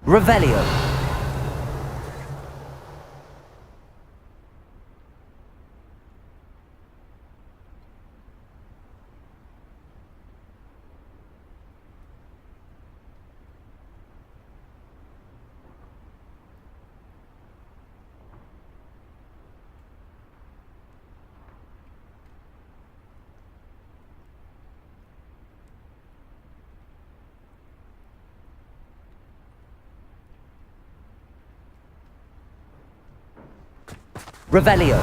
Revelio. Revelio.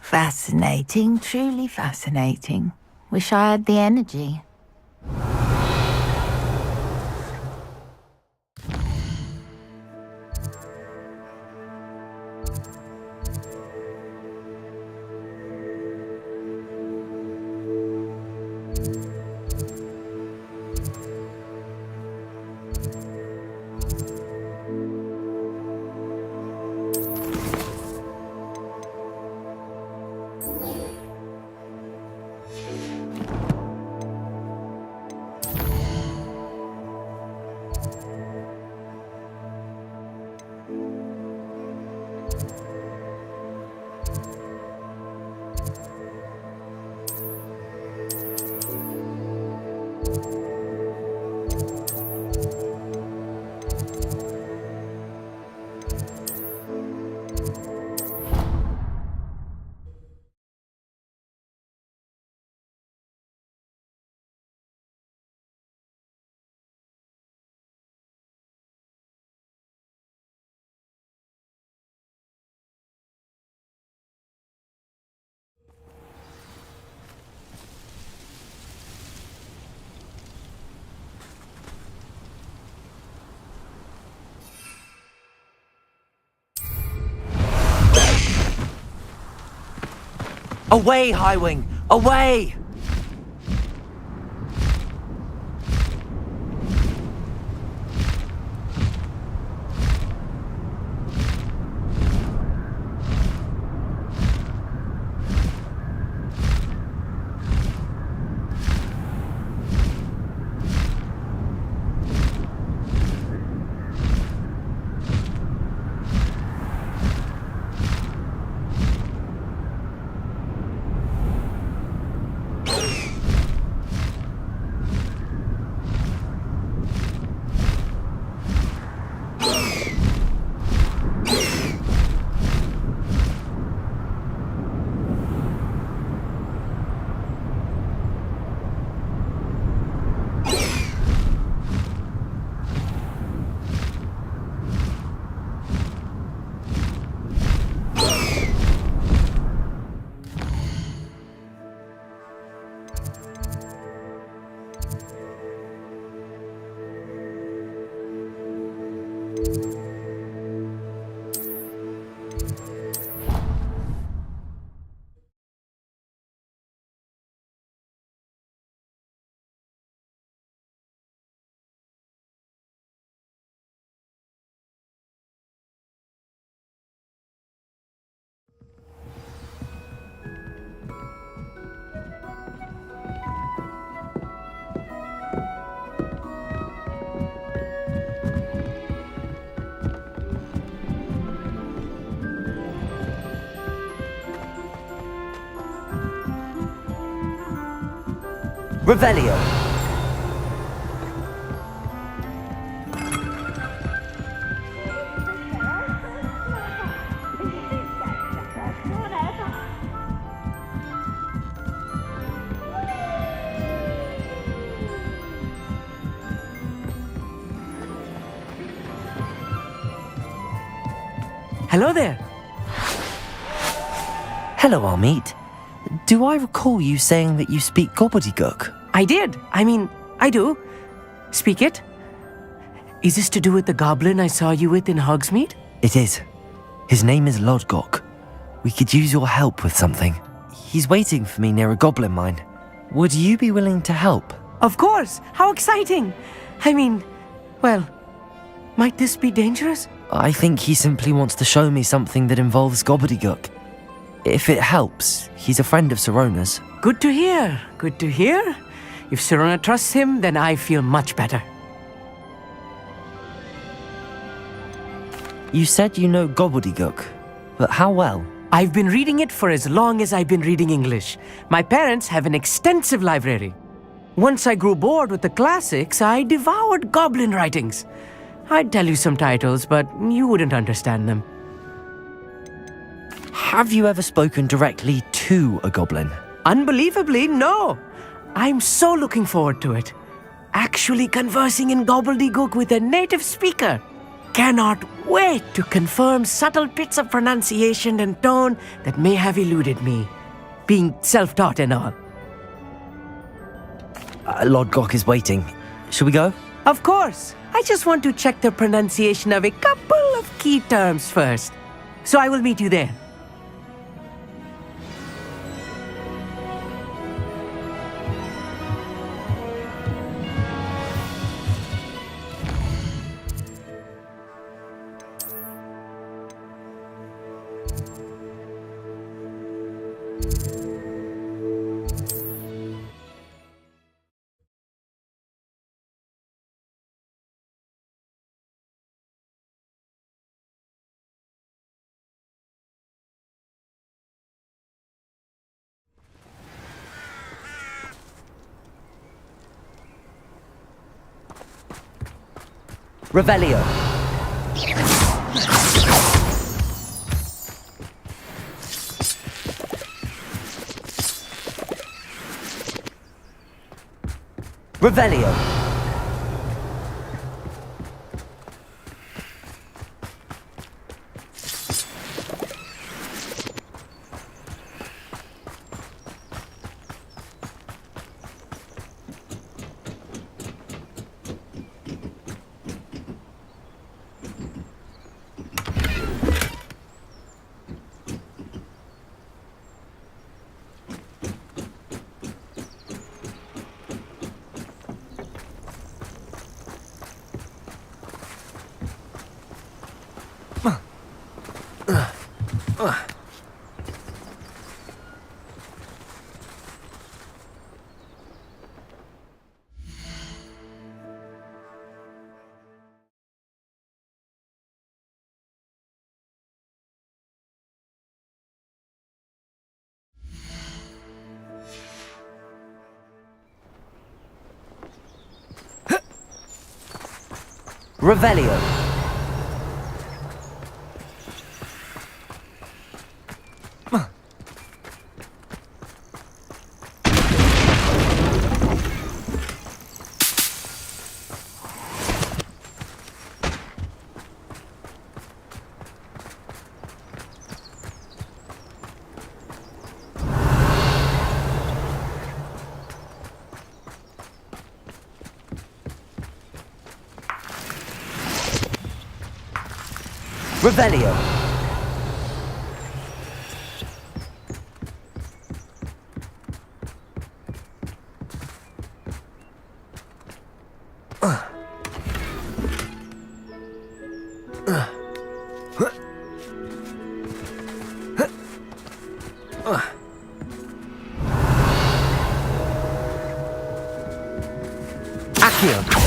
Fascinating, truly fascinating. Wish I had the energy. Away, Highwing! Away! Revelio. Hello there. Hello, Armeet. Do I recall you saying that you speak gobbledygook? I did. I do. Speak it. Is this to do with the goblin I saw you with in Hogsmeade? It is. His name is Lodgok. We could use your help with something. He's waiting for me near a goblin mine. Would you be willing to help? Of course. How exciting. Well, might this be dangerous? I think he simply wants to show me something that involves gobbledygook. If it helps, he's a friend of Sirona's. Good to hear. Good to hear. If Sirona trusts him, then I feel much better. You said you know gobbledygook, but how well? I've been reading it for as long as I've been reading English. My parents have an extensive library. Once I grew bored with the classics, I devoured goblin writings. I'd tell you some titles, but you wouldn't understand them. Have you ever spoken directly to a goblin? Unbelievably, no. I'm so looking forward to it. Actually conversing in gobbledygook with a native speaker. Cannot wait to confirm subtle bits of pronunciation and tone that may have eluded me, being self-taught and all. Lord Gok is waiting. Shall we go? Of course. I just want to check the pronunciation of a couple of key terms first. So I will meet you there. Revelio. Revelio. Revelio. Revelio. Accio.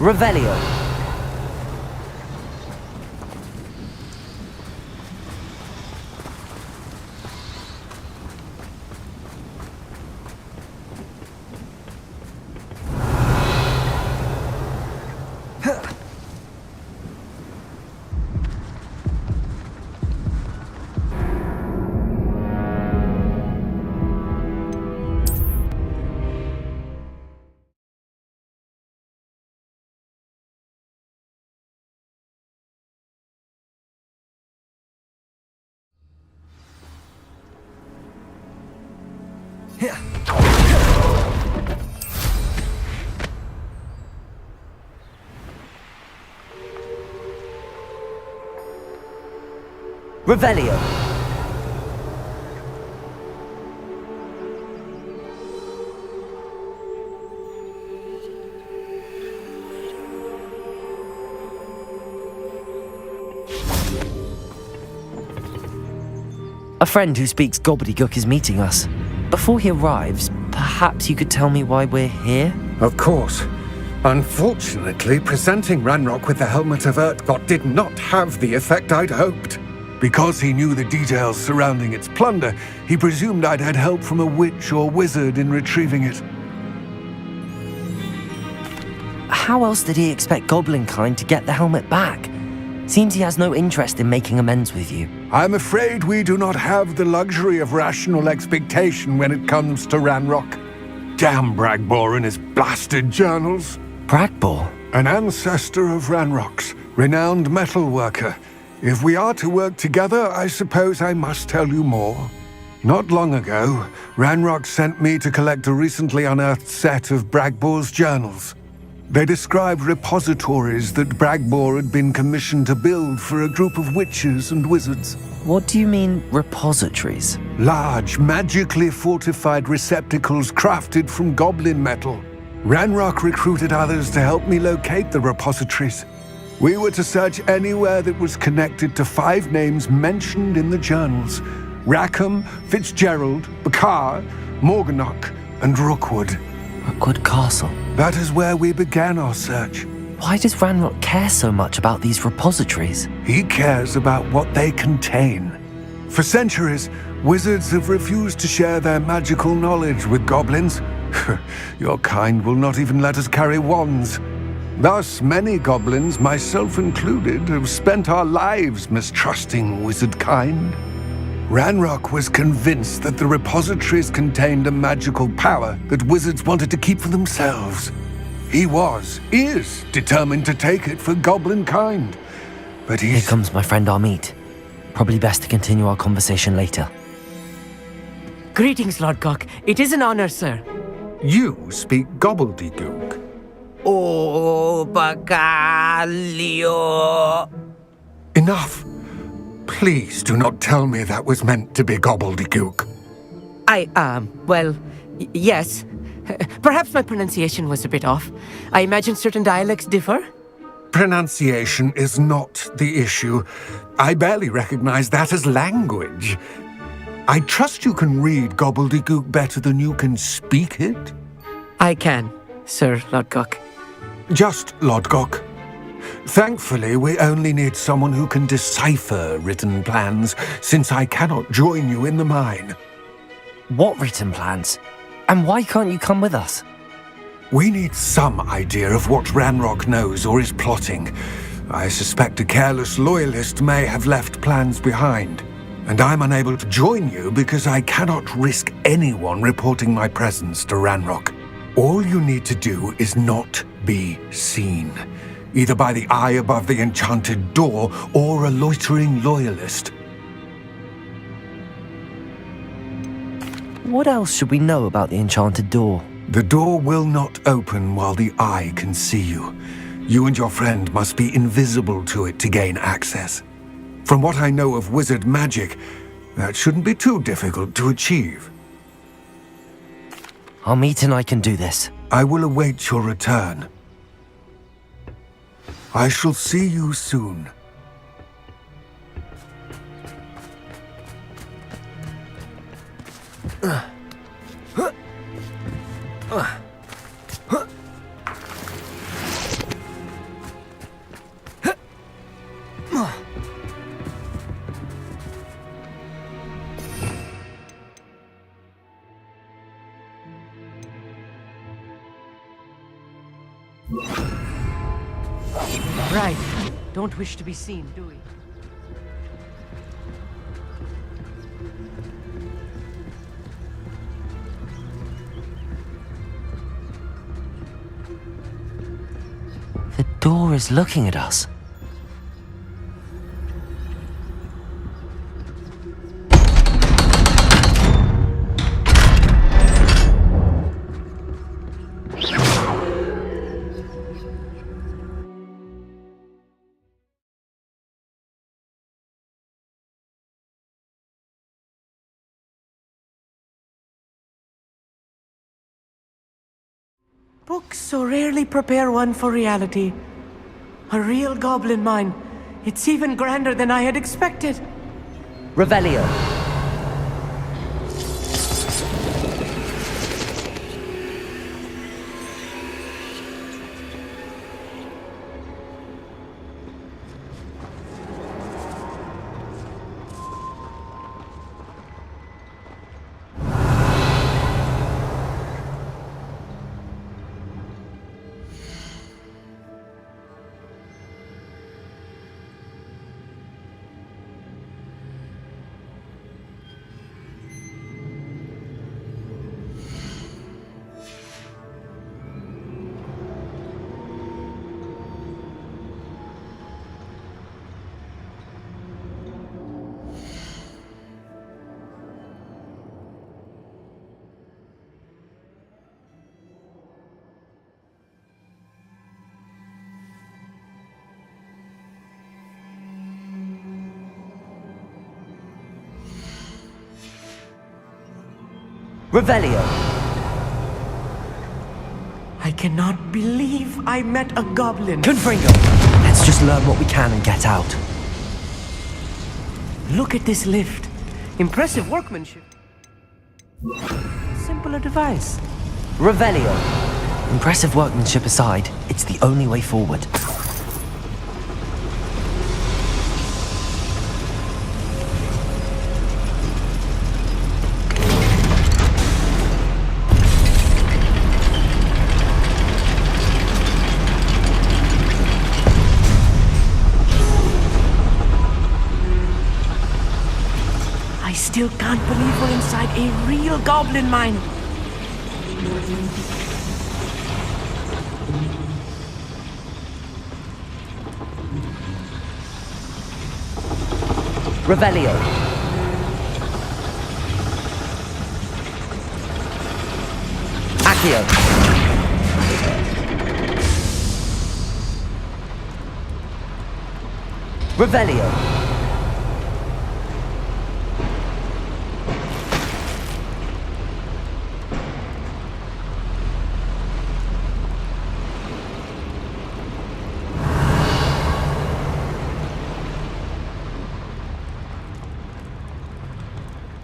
Revelio. Revelio. A friend who speaks gobbledygook is meeting us. Before he arrives, perhaps you could tell me why we're here? Of course. Unfortunately, presenting Ranrock with the Helmet of Urtkot did not have the effect I'd hoped. Because he knew the details surrounding its plunder, he presumed I'd had help from a witch or wizard in retrieving it. How else did he expect Goblinkind to get the helmet back? Seems he has no interest in making amends with you. I'm afraid we do not have the luxury of rational expectation when it comes to Ranrock. Damn Bragbor and his blasted journals. Bragbor? An ancestor of Ranrock's, renowned metalworker. If we are to work together, I suppose I must tell you more. Not long ago, Ranrock sent me to collect a recently unearthed set of Bragbor's journals. They described repositories that Bragbor had been commissioned to build for a group of witches and wizards. What do you mean, repositories? Large, magically fortified receptacles crafted from goblin metal. Ranrock recruited others to help me locate the repositories. We were to search anywhere that was connected to 5 names mentioned in the journals: Rackham, Fitzgerald, Bakar, Morganach, and Rookwood. Rookwood Castle. That is where we began our search. Why does Ranrock care so much about these repositories? He cares about what they contain. For centuries, wizards have refused to share their magical knowledge with goblins. Your kind will not even let us carry wands. Thus, many goblins, myself included, have spent our lives mistrusting wizard kind. Ranrock was convinced that the repositories contained a magical power that wizards wanted to keep for themselves. He is determined to take it for goblin kind. But Here comes my friend Amit. Probably best to continue our conversation later. Greetings, Lord Gok. It is an honor, sir. You speak gobbledygook. Oh, Bagalio. Enough. Please do not tell me that was meant to be gobbledygook. Yes. Perhaps my pronunciation was a bit off. I imagine certain dialects differ. Pronunciation is not the issue. I barely recognize that as language. I trust you can read gobbledygook better than you can speak it? I can, Sir Lord Gok. Just Lodgok. Thankfully, we only need someone who can decipher written plans, since I cannot join you in the mine. What written plans? And why can't you come with us? We need some idea of what Ranrock knows or is plotting. I suspect a careless loyalist may have left plans behind. And I'm unable to join you because I cannot risk anyone reporting my presence to Ranrock. All you need to do is not be seen, either by the eye above the enchanted door or a loitering loyalist. What else should we know about the enchanted door? The door will not open while the eye can see you. You and your friend must be invisible to it to gain access. From what I know of wizard magic, that shouldn't be too difficult to achieve. Amit and I can do this. I will await your return. I shall see you soon. Right. Don't wish to be seen, do we? The door is looking at us. Books so rarely prepare one for reality. A real goblin mine. It's even grander than I had expected. Revelio. Revelio. I cannot believe I met a goblin. Confringo. Let's just learn what we can and get out. Look at this lift. Impressive workmanship. Simpler device. Revelio. Impressive workmanship aside, it's the only way forward. I still can't believe we're inside a real goblin mine. Revelio. Accio. Revelio.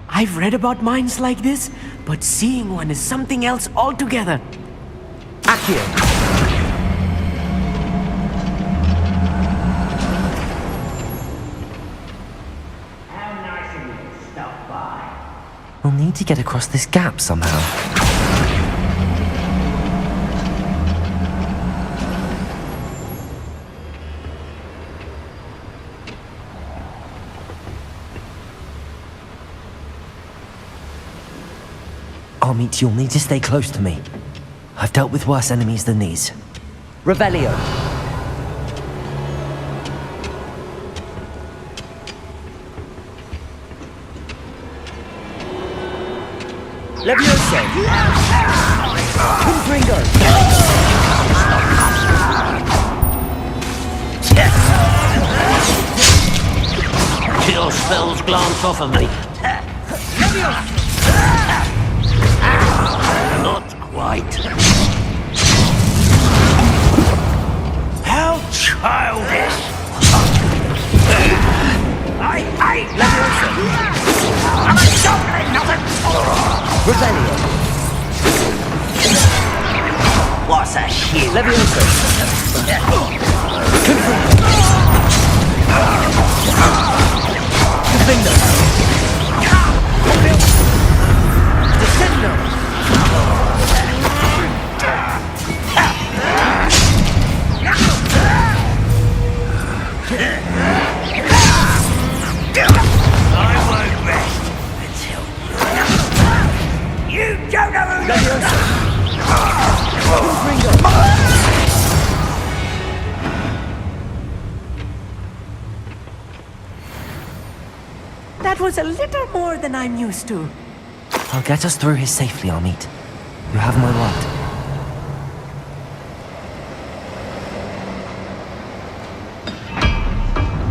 I've read about mines like this, but seeing one is something else altogether. Accio. How nice of you to stop by. We'll need to get across this gap somehow. I'll meet you. You'll need to stay close to me. I've dealt with worse enemies than these. Revelio. Levioso. Confringo. Your spells glance off of me. Not quite. How childish! Leviosa! I'm a goblin, not a Revelio. What's a shit? Leviosa. Confringo. Descendo. That was a little more than I'm used to. I'll get us through here safely, Amit. You have my word.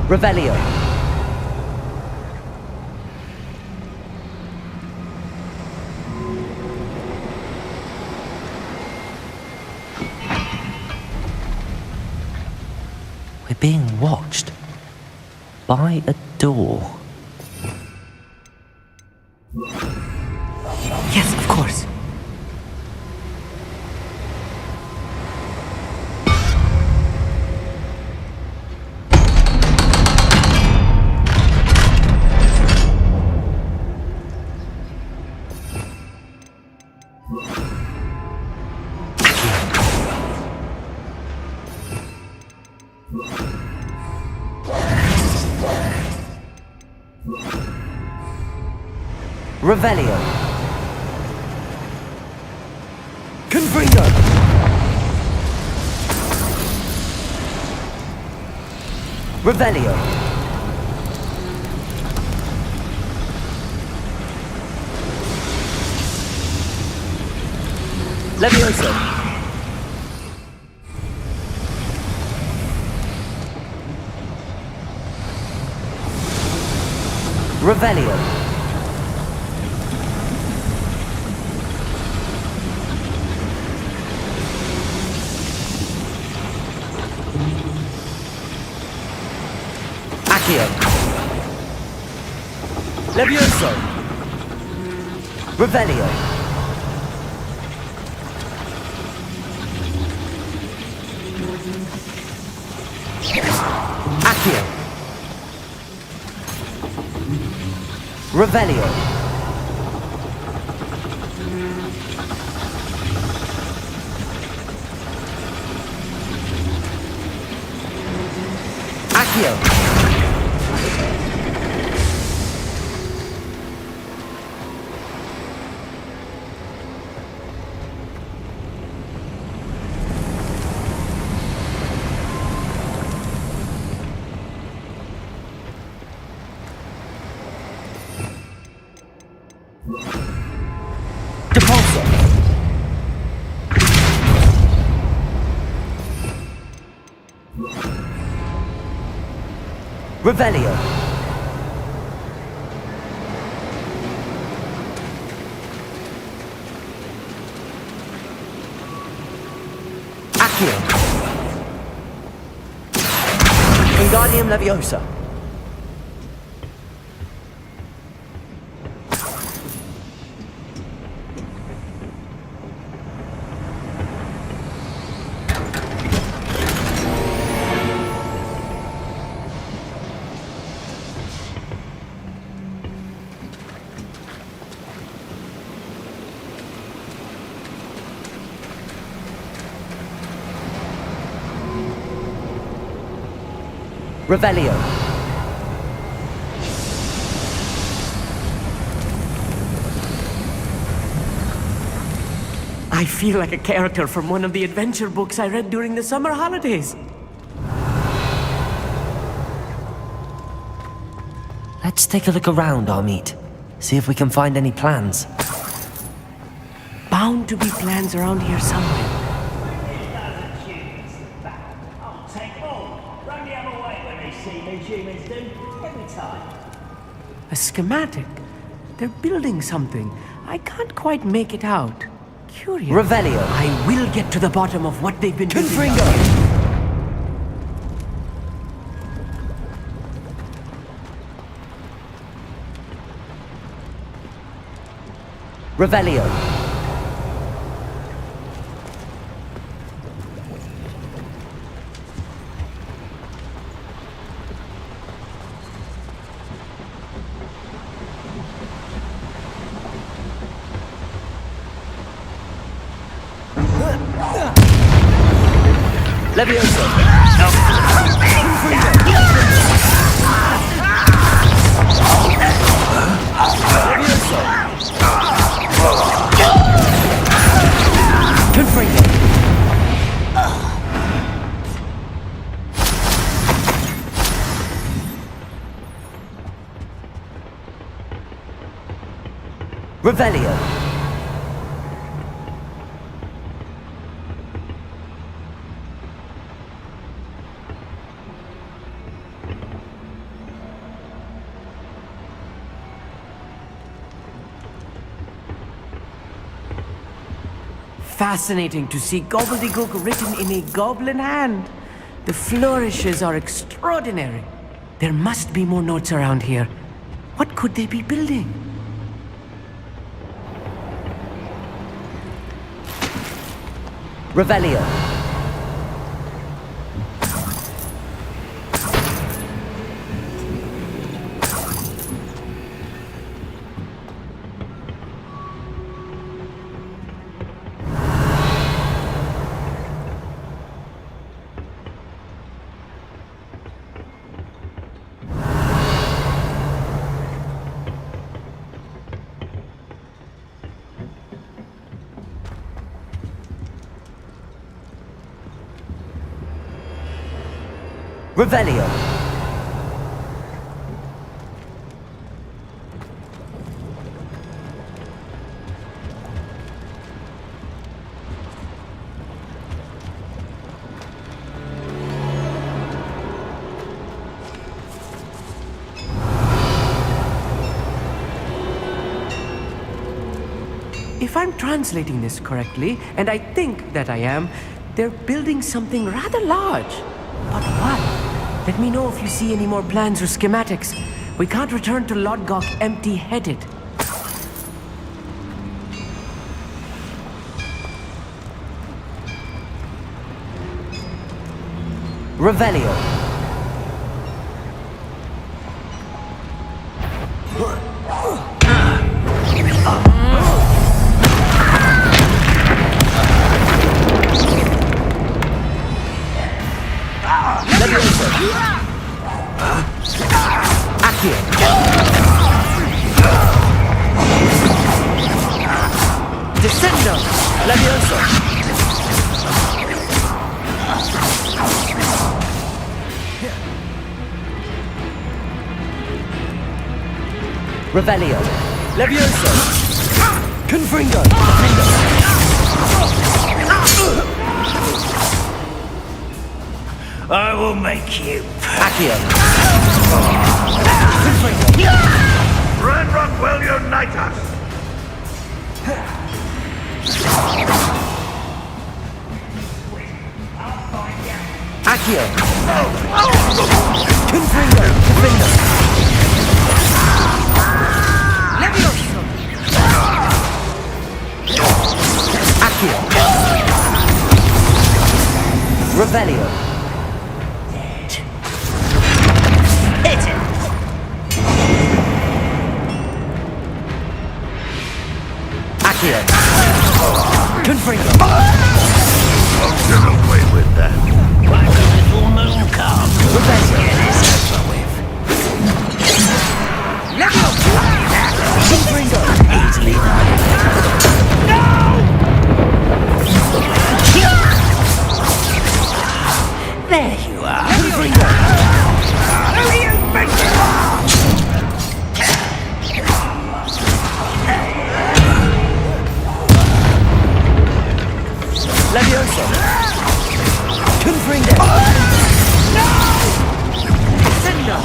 Revelio. We're being watched by a door. Yes, of course. Revelio. Confringo! Revelio. Levioso. Revelio. Accio. Levioso. Revelio. Accio. Revelio. Accio. Depulso. Revelio. Accio. Wingardium Leviosa. Revelio. I feel like a character from one of the adventure books I read during the summer holidays. Let's take a look around, Amit. See if we can find any plans. Bound to be plans around here somewhere. I'll take all. Run the other way when they see me, humans do. Every time. A schematic. They're building something. I can't quite make it out. Curious. Revelio. I will get to the bottom of what they've been doing. Confringo. Revelio. Levioso. Confringo. Revelio. Fascinating to see gobbledygook written in a goblin hand. The flourishes are extraordinary. There must be more notes around here. What could they be building? Revelio. Revelio. If I'm translating this correctly, and I think that I am, they're building something rather large. But what? Let me know if you see any more plans or schematics. We can't return to Lodgok empty-headed. Revelio. Accio. Descendo! Levioso! Revelio. Levioso. Confringo. I will make you. Accio. Run, run, will unite us. Accio. Confringo. Levioso! Accio. Revelio. Accio. Confringo. I'll get away with that. Like a little moon calf. Revelio. Get this over with. Levioso! Confringo. Easily done. There you are. Confringo. Who do you think you are? Levioso. Confringo. Descendo!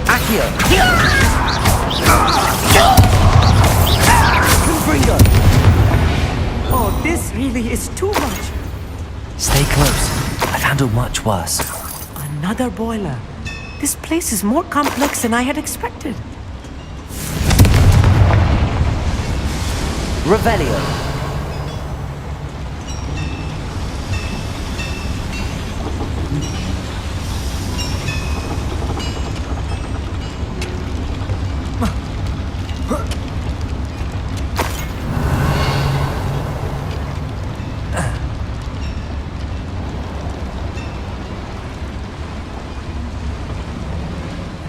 Accio. Confringo. Oh, this really is too much. Stay close. I've handled much worse. Another boiler. This place is more complex than I had expected. Revelio.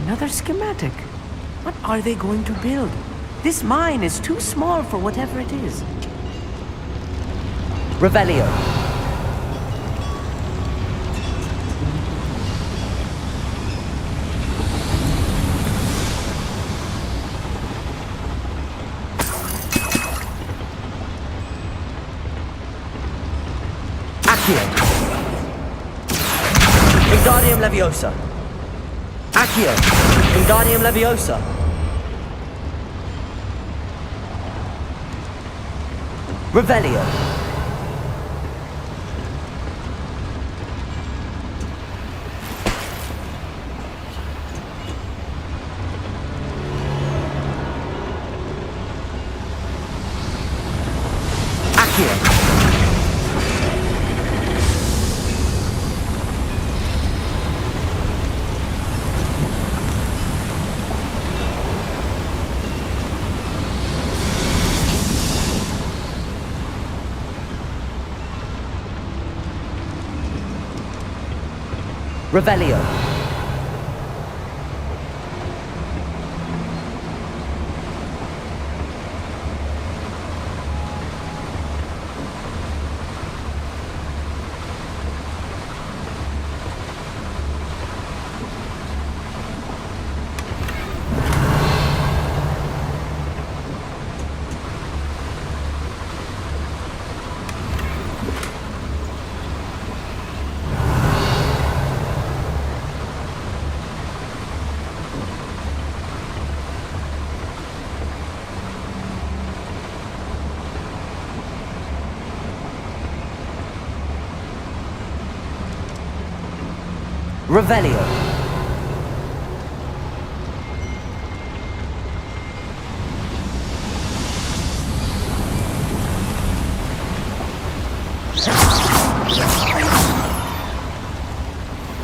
Another schematic. What are they going to build? This mine is too small for whatever it is. Revelio. Wingardium Leviosa. Accio. Wingardium Leviosa. Revelio. Accio. Revelio. Revelio.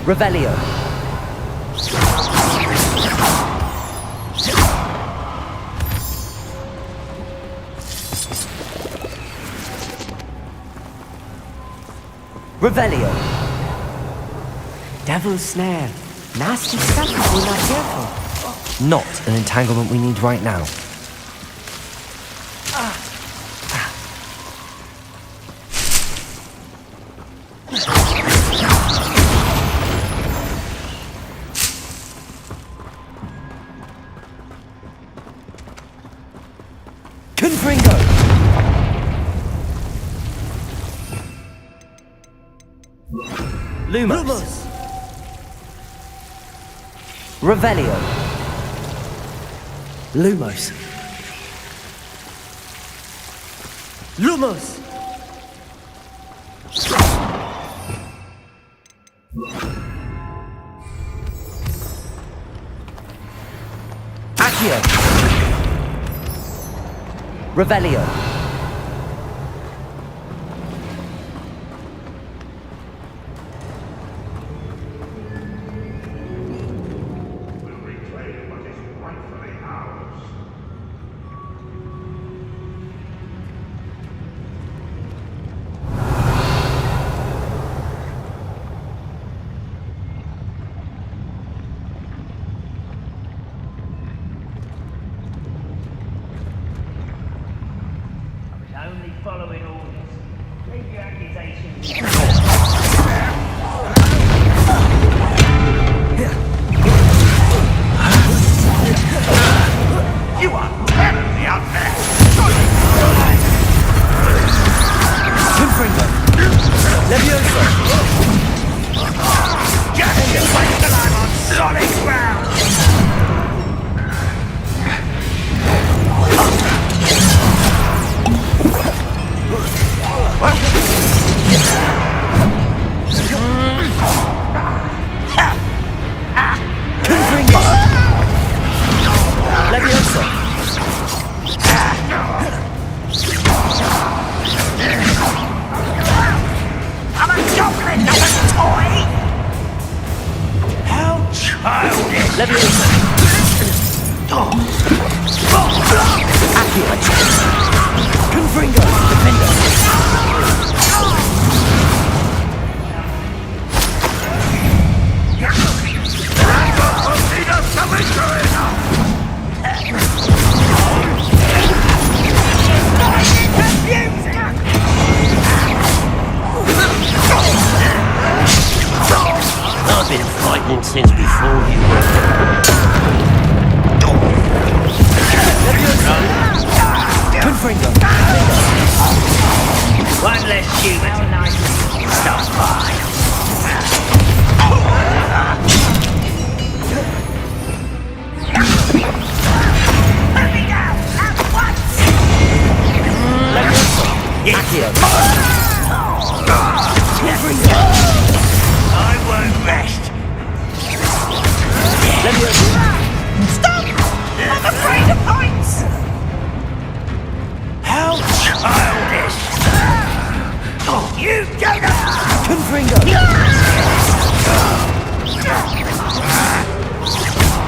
Revelio. Revelio. Devil's Snare. Nasty stuff if we're not careful. Not an entanglement we need right now. Confringo! Lumos. Revelio. Lumos. Lumos. Accio. Revelio. Only following orders. Leave your accusations. You are terribly unfair! Confringo. Leviosa. Just wait till I'm on solid ground! Confringo. Leviosa. I'm a goblin, not a toy! How childish! Leviosa. Accio. Confringo. Defender. I've been fighting since before you. Confringo. One less human. Stop by.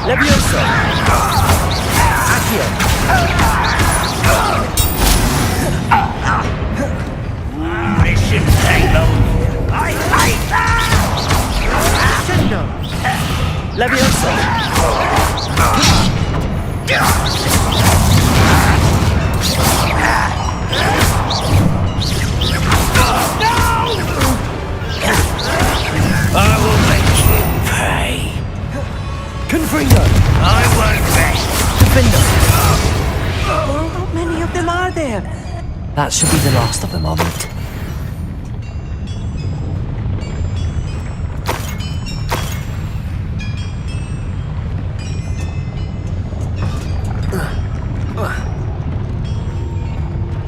Levioso! Accio! This shouldn't take long. I hate that! Crescendo! Levioso! I will make you pay. Confringo! I won't rest. Defendo! How many of them are there? That should be the last of them, Armit.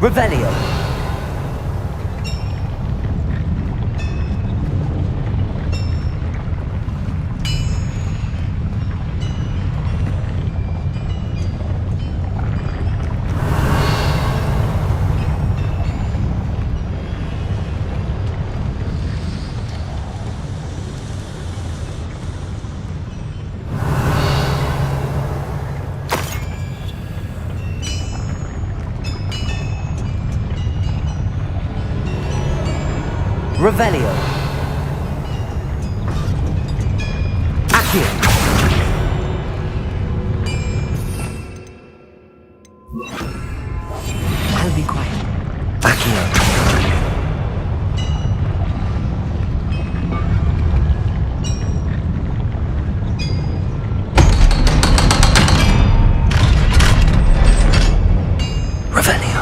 Revelio. Revelio. Accio. I'll be quiet. Accio. Revelio.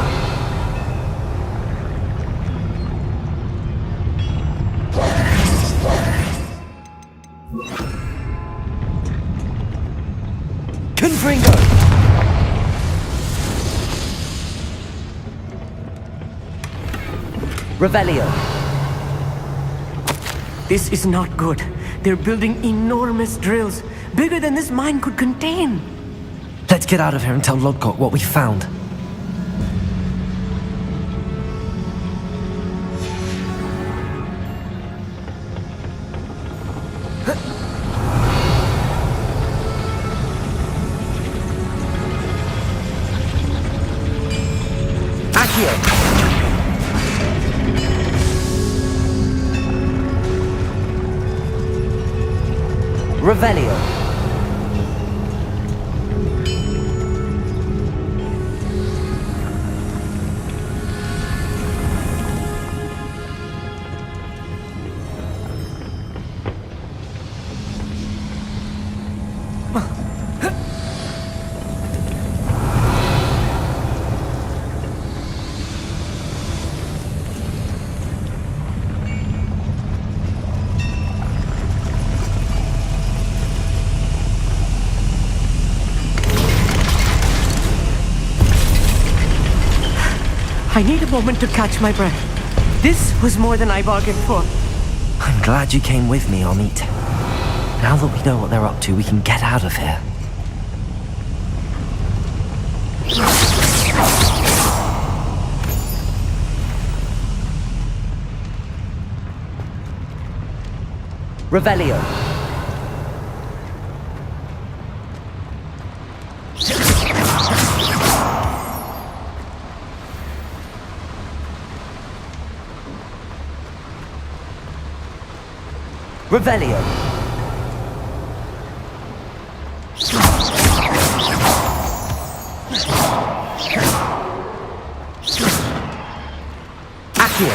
Confringo! Revelio. This is not good. They're building enormous drills, bigger than this mine could contain. Let's get out of here and tell Lodgok what we found. Accio. Revelio. I need a moment to catch my breath. This was more than I bargained for. I'm glad you came with me, Armit. Now that we know what they're up to, we can get out of here. Revelio. Revelio. Accio.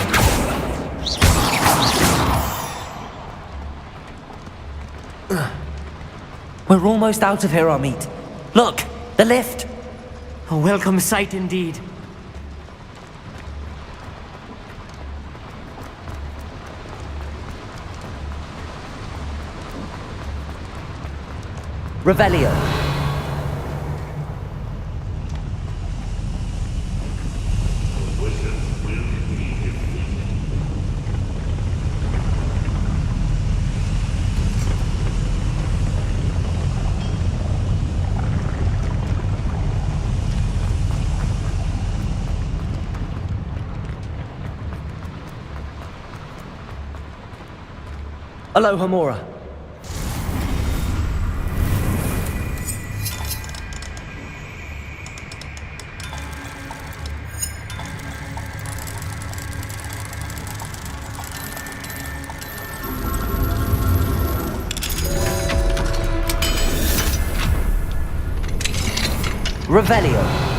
We're almost out of here, Armit. Look, the lift. A welcome sight indeed. Revelio. Aloha Mora. Revelio.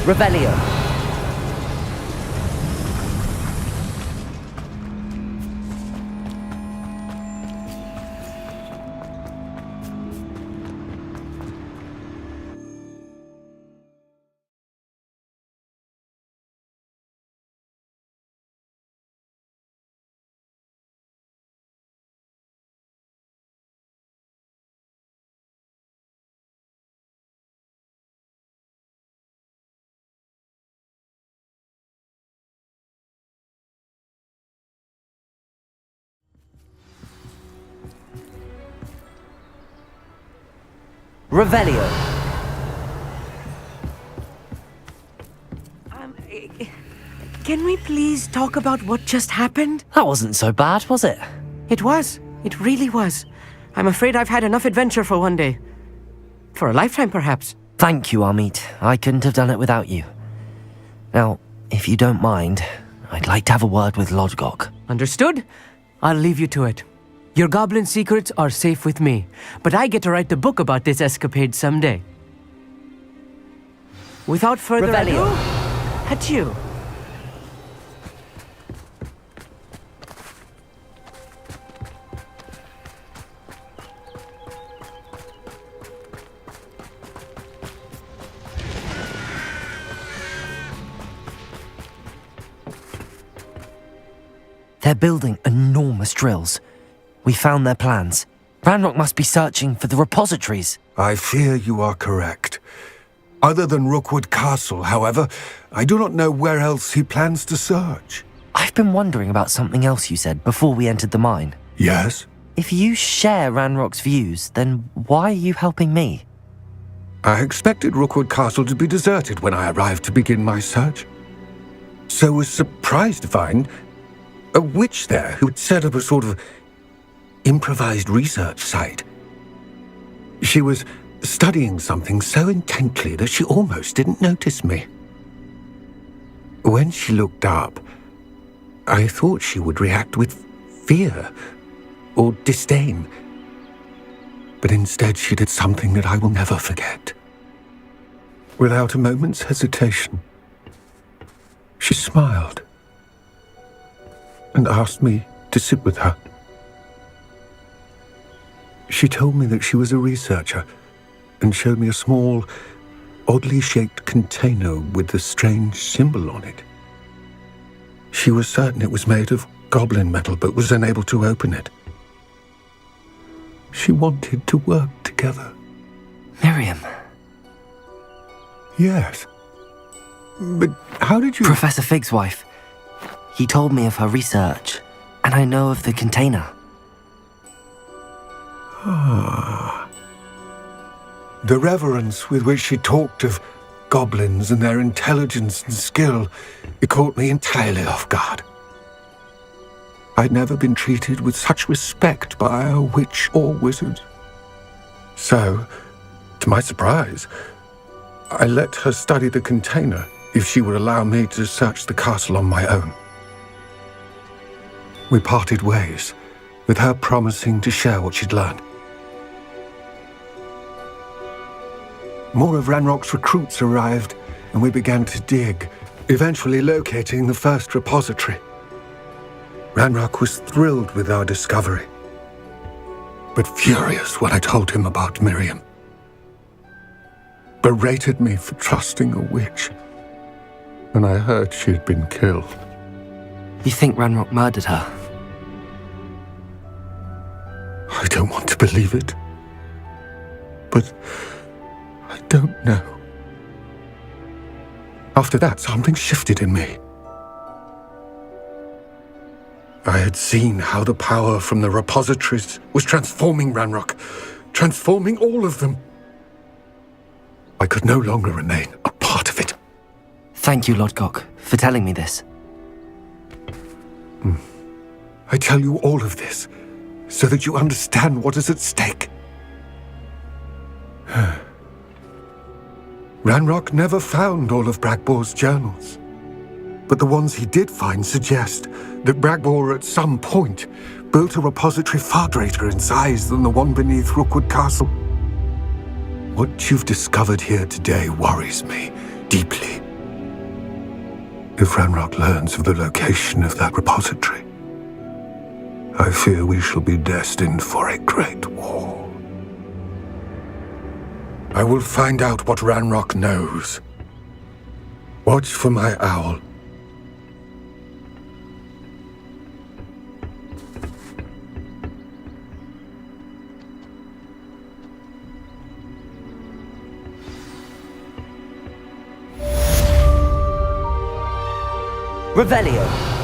Revelio. Revelio. Can we please talk about what just happened? That wasn't so bad, was it? It was. It really was. I'm afraid I've had enough adventure for one day. For a lifetime, perhaps. Thank you, Amit. I couldn't have done it without you. Now, if you don't mind, I'd like to have a word with Lodgok. Understood? I'll leave you to it. Your goblin secrets are safe with me, but I get to write the book about this escapade someday. Without further Revelio. ado, adieu. They're building enormous drills. We found their plans. Ranrock must be searching for the repositories. I fear you are correct. Other than Rookwood Castle, however, I do not know where else he plans to search. I've been wondering about something else you said before we entered the mine. Yes? If you share Ranrock's views, then why are you helping me? I expected Rookwood Castle to be deserted when I arrived to begin my search. So was surprised to find a witch there who had set up a sort of improvised research site. She was studying something so intently that she almost didn't notice me. When she looked up, I thought she would react with fear or disdain. But instead she did something that I will never forget. Without a moment's hesitation, she smiled and asked me to sit with her. She told me that she was a researcher and showed me a small, oddly shaped container with a strange symbol on it. She was certain it was made of goblin metal, but was unable to open it. She wanted to work together. Miriam. Yes. But how did you... Professor Fig's wife. He told me of her research, and I know of the container. Ah. The reverence with which she talked of goblins and their intelligence and skill, it caught me entirely off guard. I'd never been treated with such respect by a witch or wizard. So, to my surprise, I let her study the container if she would allow me to search the castle on my own. We parted ways, with her promising to share what she'd learned. More of Ranrock's recruits arrived, and we began to dig, eventually locating the first repository. Ranrock was thrilled with our discovery, but furious when I told him about Miriam. Berated me for trusting a witch, and I heard she had been killed. You think Ranrock murdered her? I don't want to believe it, but I don't know. After that, something shifted in me. I had seen how the power from the repositories was transforming Ranrock, transforming all of them. I could no longer remain a part of it. Thank you, Lodgok, for telling me this. I tell you all of this so that you understand what is at stake. Ranrock never found all of Bragbor's journals, but the ones he did find suggest that Bragbor at some point built a repository far greater in size than the one beneath Rookwood Castle. What you've discovered here today worries me deeply. If Ranrock learns of the location of that repository, I fear we shall be destined for a great war. I will find out what Ranrock knows. Watch for my owl. Revelio.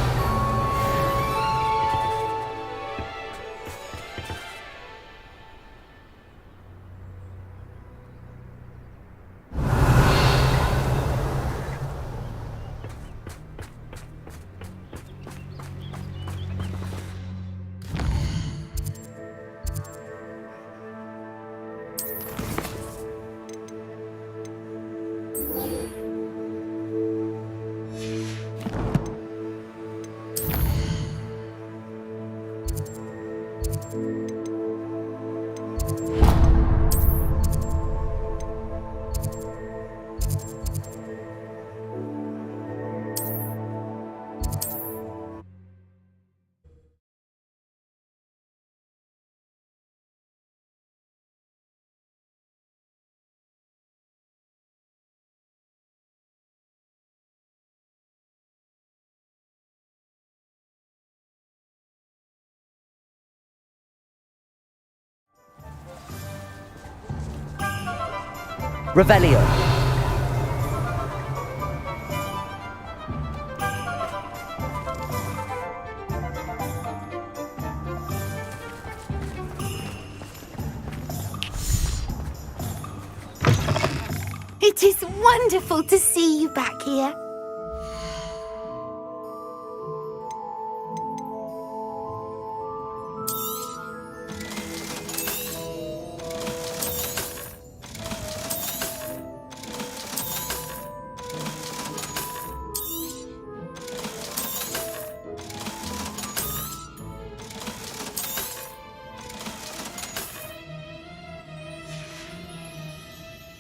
Revelio. It is wonderful to see you back here.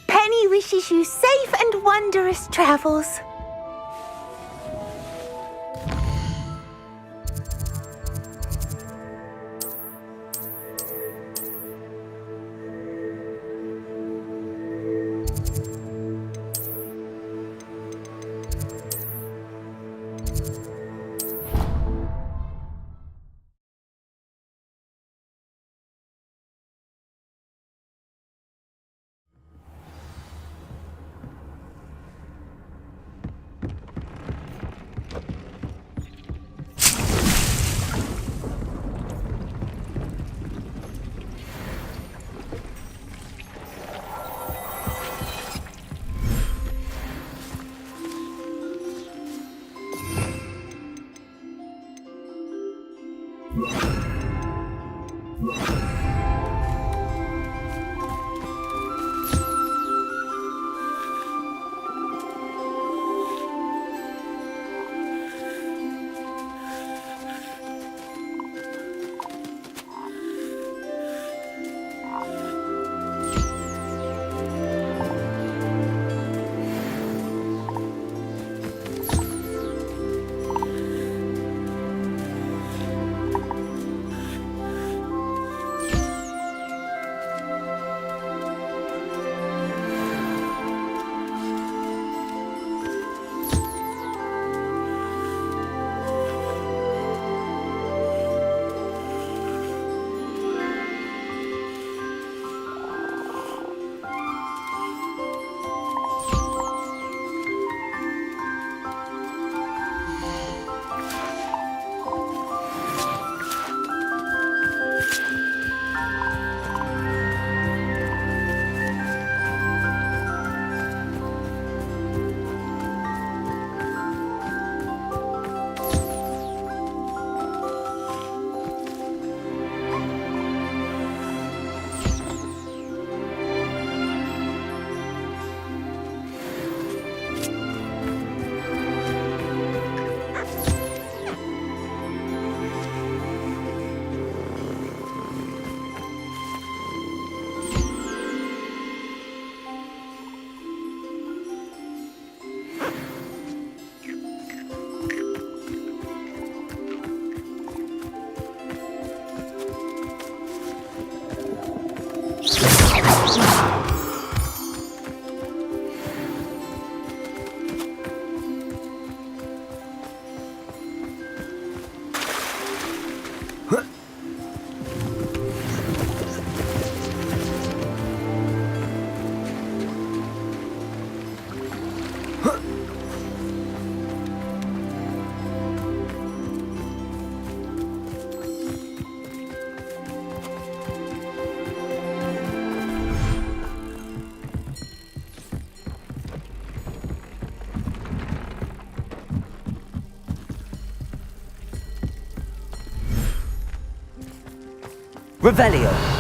Penny wishes you safe and wondrous travels. Revelio.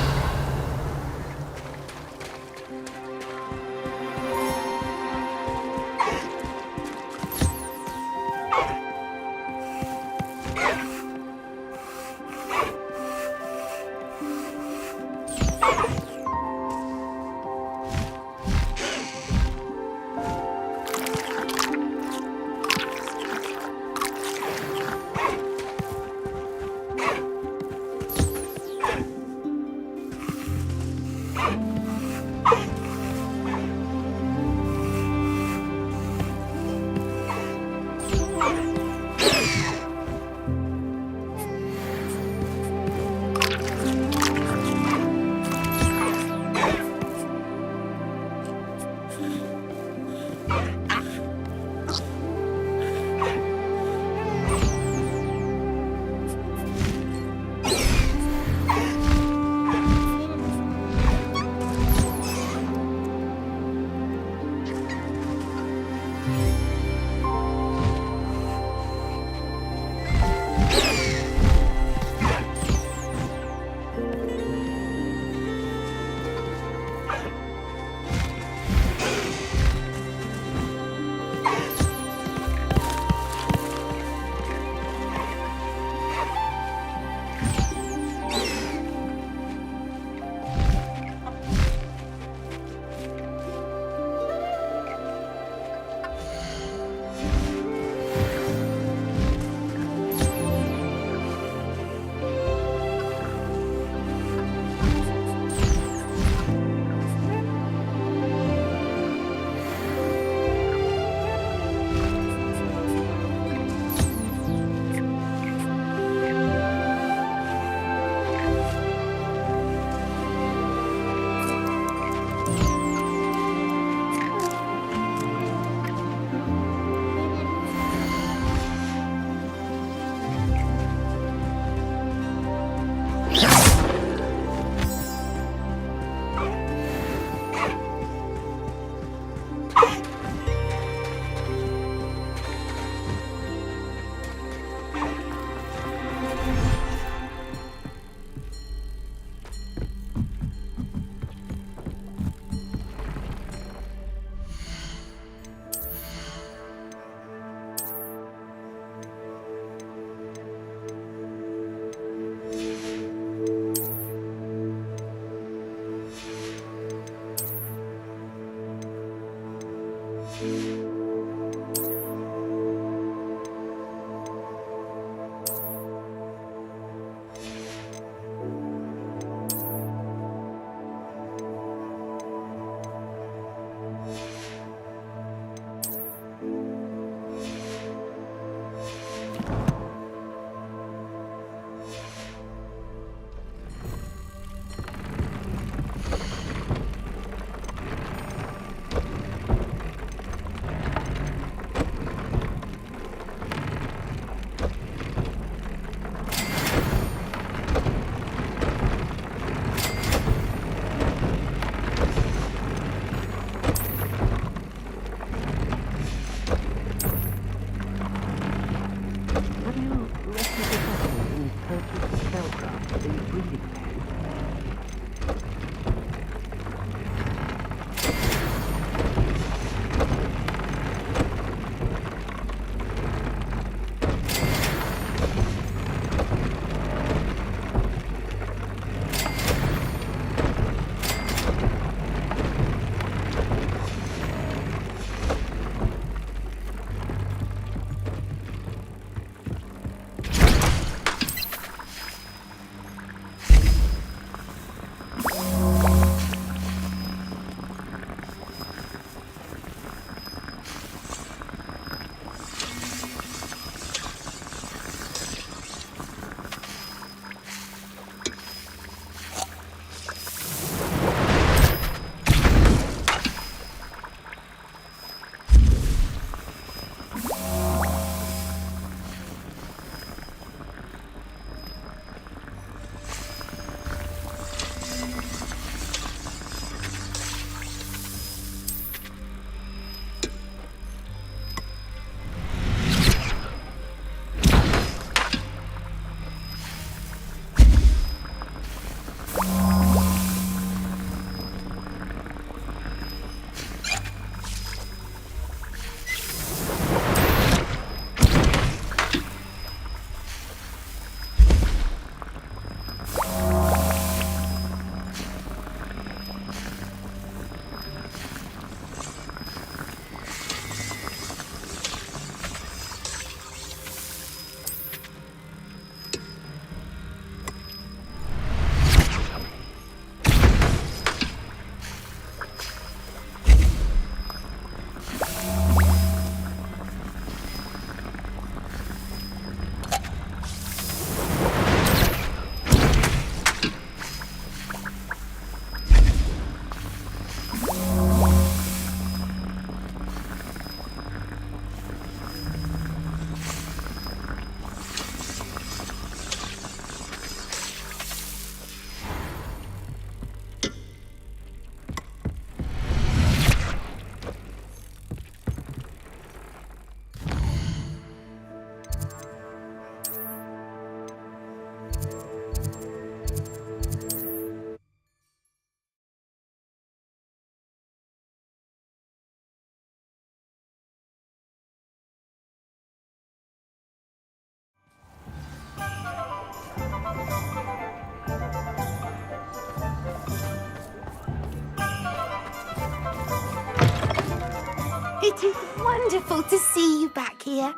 It is wonderful to see you back here.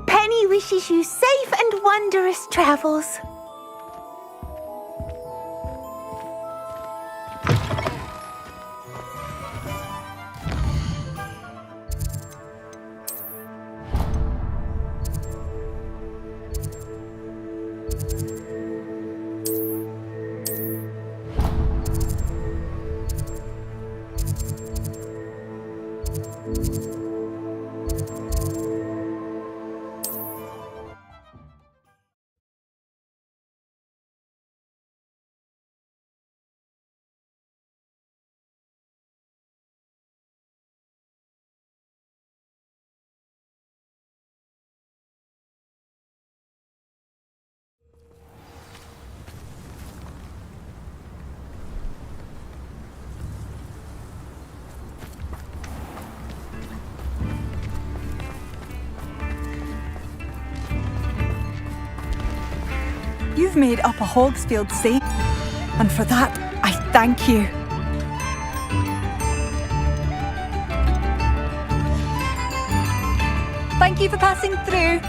Penny wishes you safe and wondrous travels. You've made up a Hogsfield safe, and for that, I thank you. Thank you for passing through.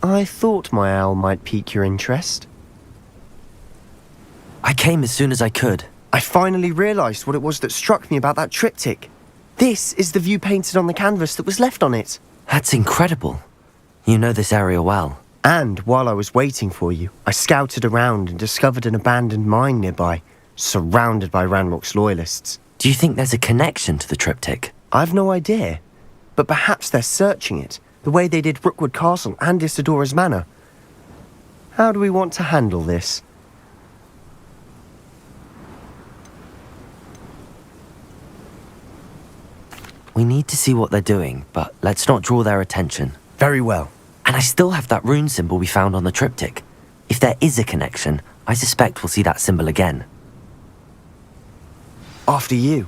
I thought my owl might pique your interest. I came as soon as I could. I finally realised what it was that struck me about that triptych. This is the view painted on the canvas that was left on it. That's incredible. You know this area well. And while I was waiting for you, I scouted around and discovered an abandoned mine nearby, surrounded by Ranrock's loyalists. Do you think there's a connection to the triptych? I've no idea, but perhaps they're searching it, the way they did Rookwood Castle and Isidora's Manor. How do we want to handle this? We need to see what they're doing, but let's not draw their attention. Very well. And I still have that rune symbol we found on the triptych. If there is a connection, I suspect we'll see that symbol again. After you.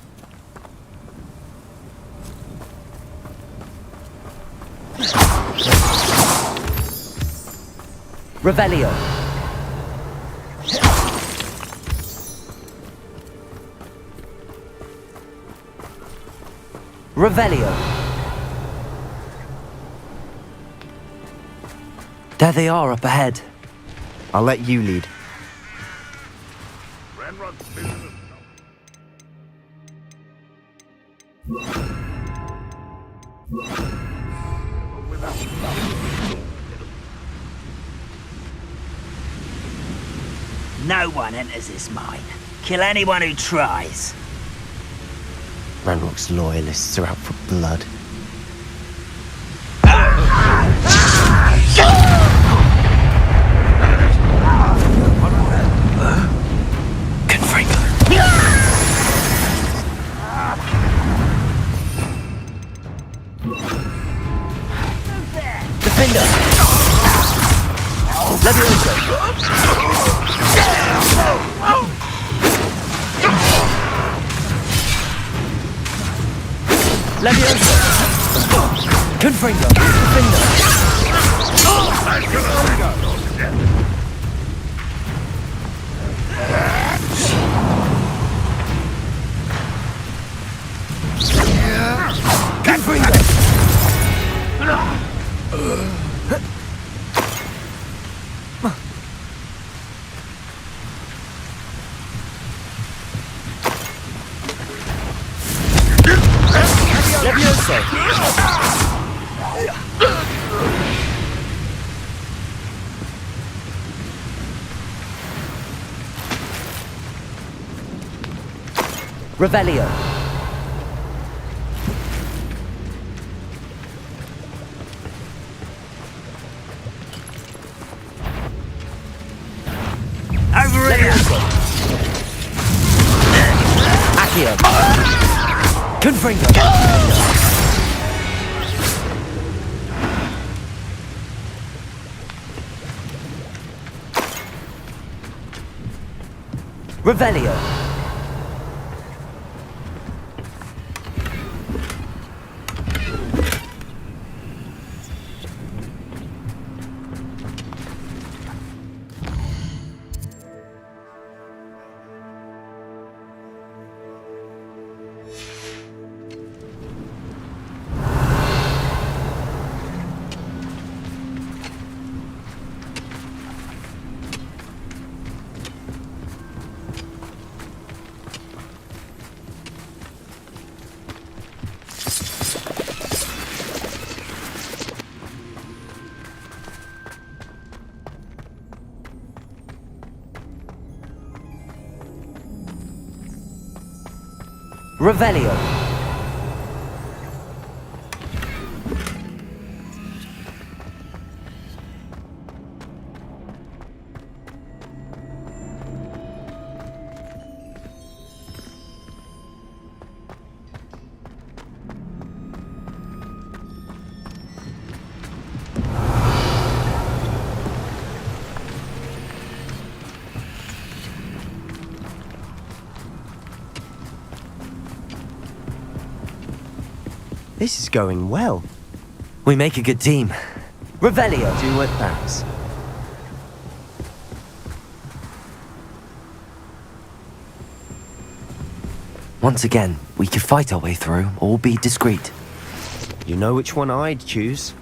Revelio. Revelio. There they are up ahead. I'll let you lead. No one enters this mine. Kill anyone who tries. Ranrock's loyalists are out for blood. Defender! Leviosa! Confringo! Defender! Confringo! Leviosa! Revelio! Over here! Accio! Confringo! Revelio! Revelio! This is going well. We make a good team. Revelio! Do at that. Once again, we could fight our way through or be discreet. You know which one I'd choose.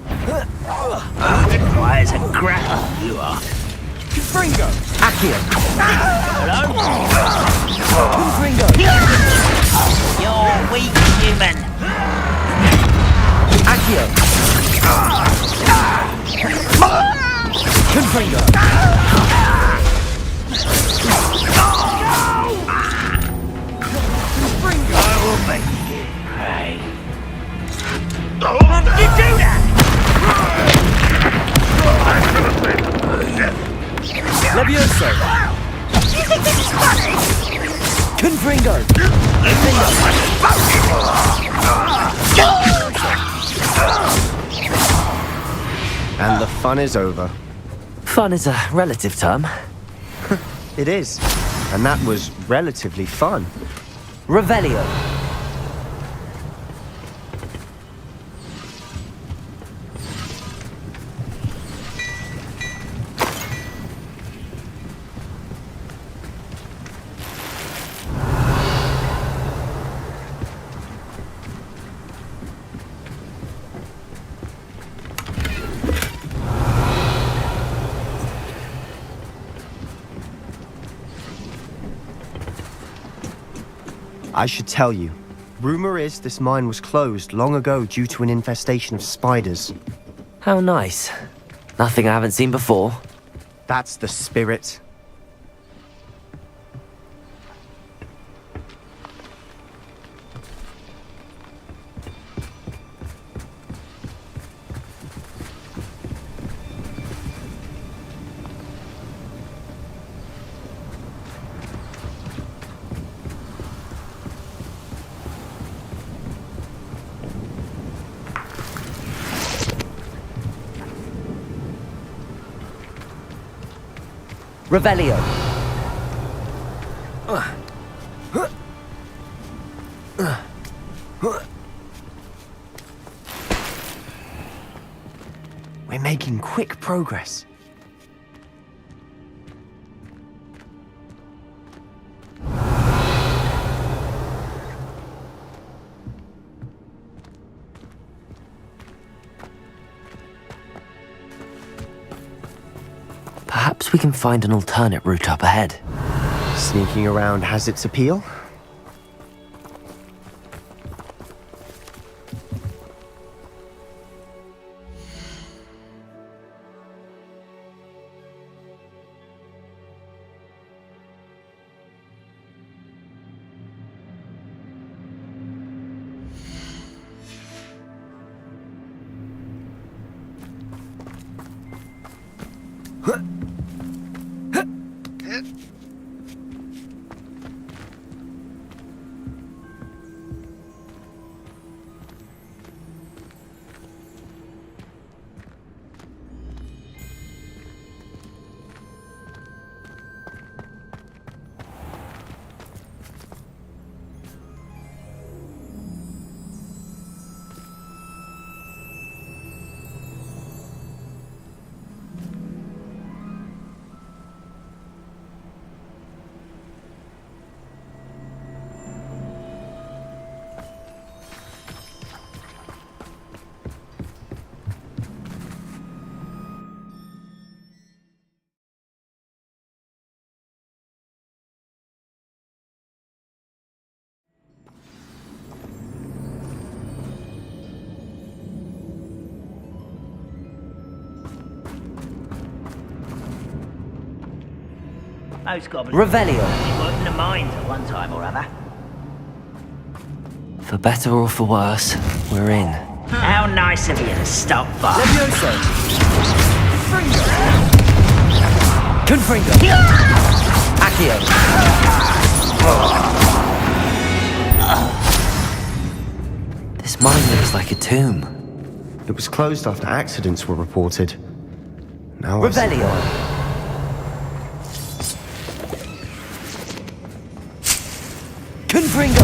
Requires a grapple, you are. Confringo! Accio! Hello? Confringo! You're weak, human. Accio! Confringo! I will make you pay. How did you do that? Levioso! You think this is funny? Confringo! And the fun is over. Fun is a relative term. It is. And that was relatively fun. Revelio! I should tell you. Rumor is this mine was closed long ago due to an infestation of spiders. How nice. Nothing I haven't seen before. That's the spirit. Revelio. We're making quick progress. Perhaps we can find an alternate route up ahead. Sneaking around has its appeal. Those goblins Revelio. worked in the mines at one time or other. For better or for worse, we're in. How nice of you to stop by. Confringo. Accio. This mine looks like a tomb. It was closed after accidents were reported. Now I see Revelio. why. Confringo.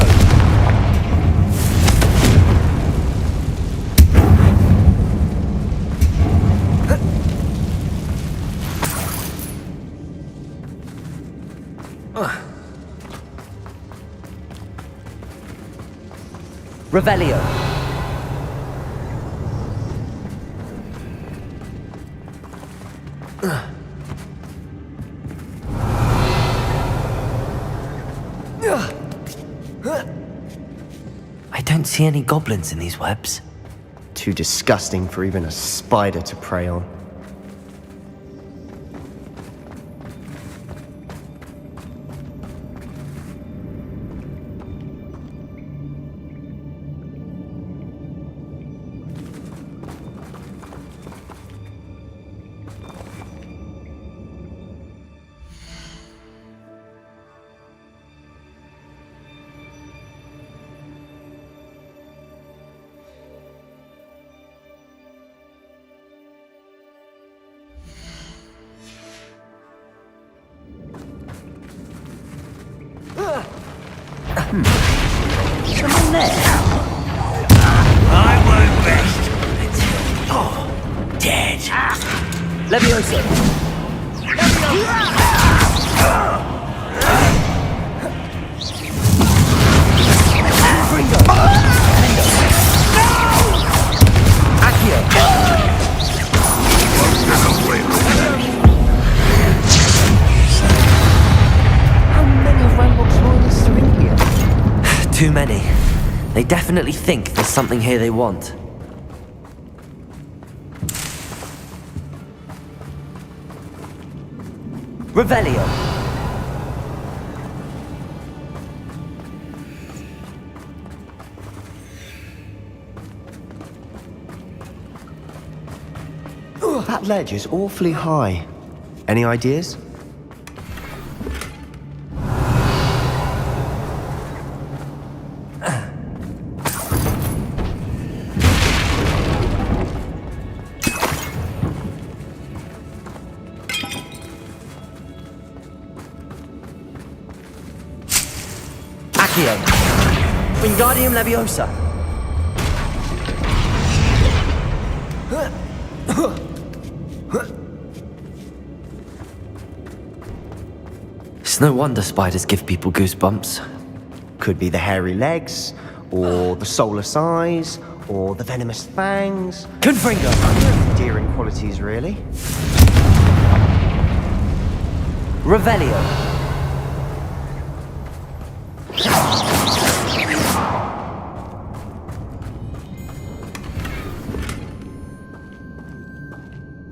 Revelio. I don't see any goblins in these webs. Too disgusting for even a spider to prey on. Someone there. I won't rest until you're dead. Levioso. Too many. They definitely think there's something here they want. Revelio. That ledge is awfully high. Any ideas? Accio. Wingardium Leviosa. It's no wonder spiders give people goosebumps. Could be the hairy legs, or the soulless eyes, or the venomous fangs. Confringo. Endearing qualities, really. Revelio.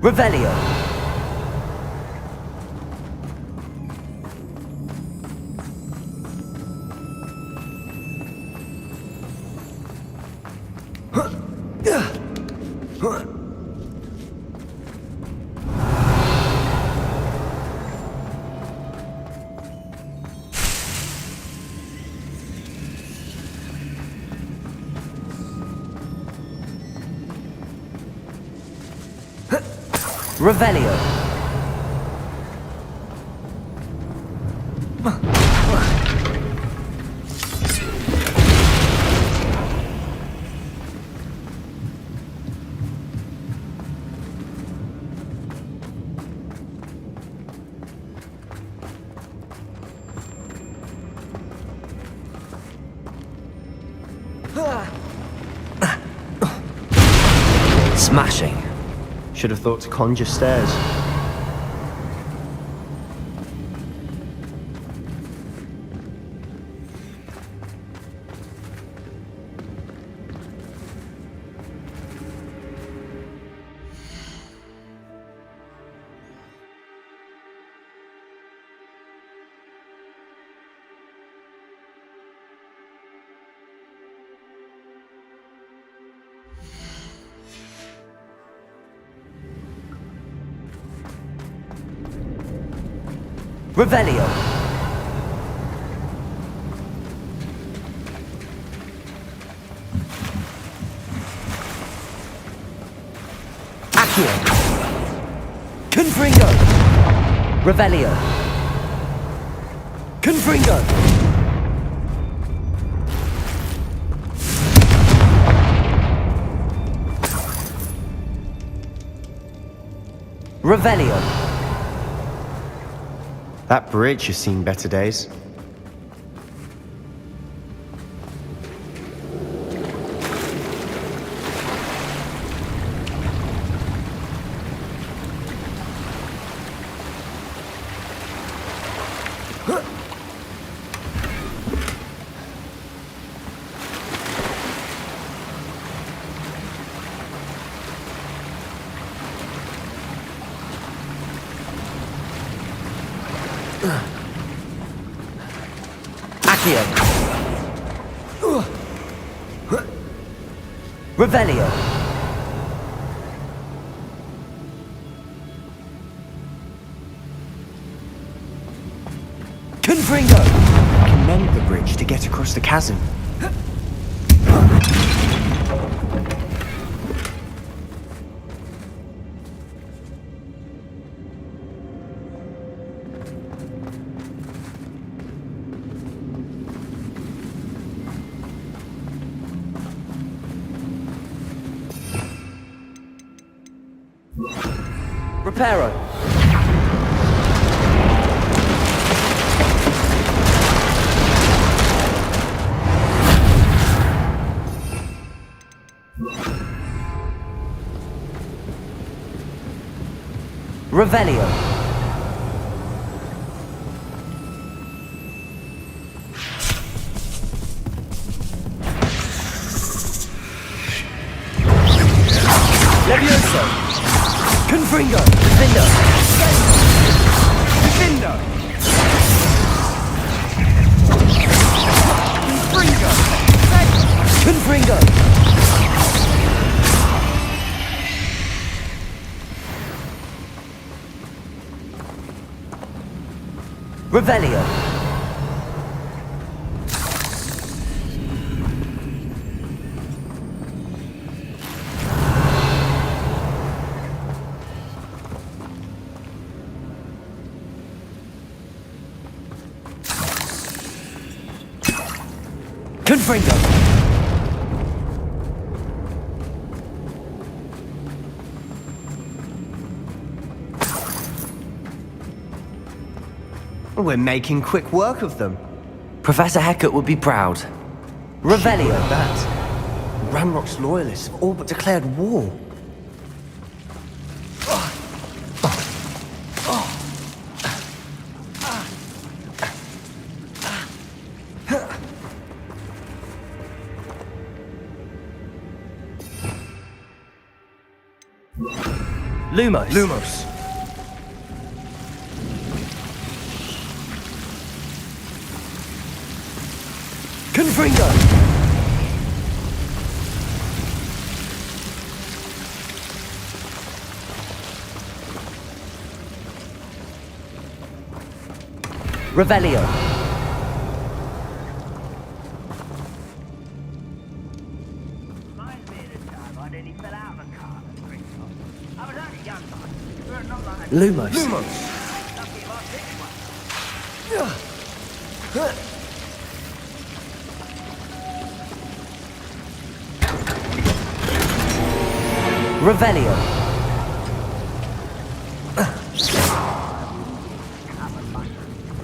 Revelio. Revelio. Smashing. Should have thought to conjure stairs. Revelio. Accio. Confringo. Revelio. Confringo. Revelio. That bridge has seen better days. Accio. Revelio. Confringo. We can mend the bridge to get across the chasm. Reparo. Revelio. Levioso! Confringo! Defender! Defender! Confringo! Revelio! Confringo! We're making quick work of them. Professor Hecat would be proud. Revelio! That. Ranrock's loyalists have all but declared war. Lumos! Lumos. Confringo! Revelio! Reminds me of the time I nearly fell out of a car at Bristol. I was only young, but not like that. Lumos! Lucky if I picked one. Revelio!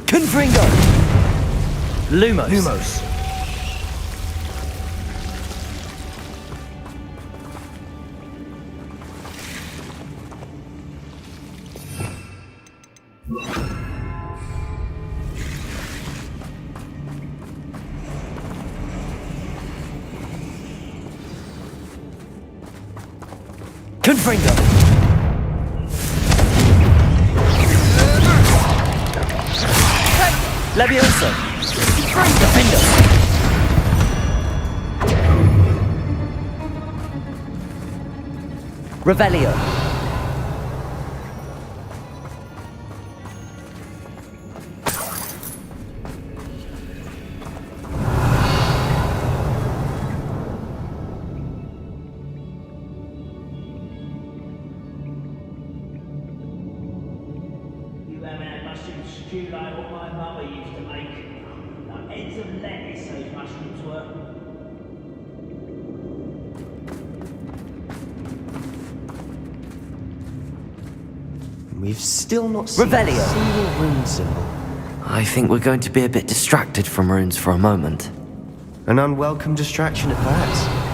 Confringo! Lumos! Confringo! Levioso! Defender! Revelio! You haven't had mushroom stew like what my mother used to make. Like heads of lettuce, those mushrooms were. We've still not seen Revelio. a single rune symbol. I think we're going to be a bit distracted from runes for a moment. An unwelcome distraction at that.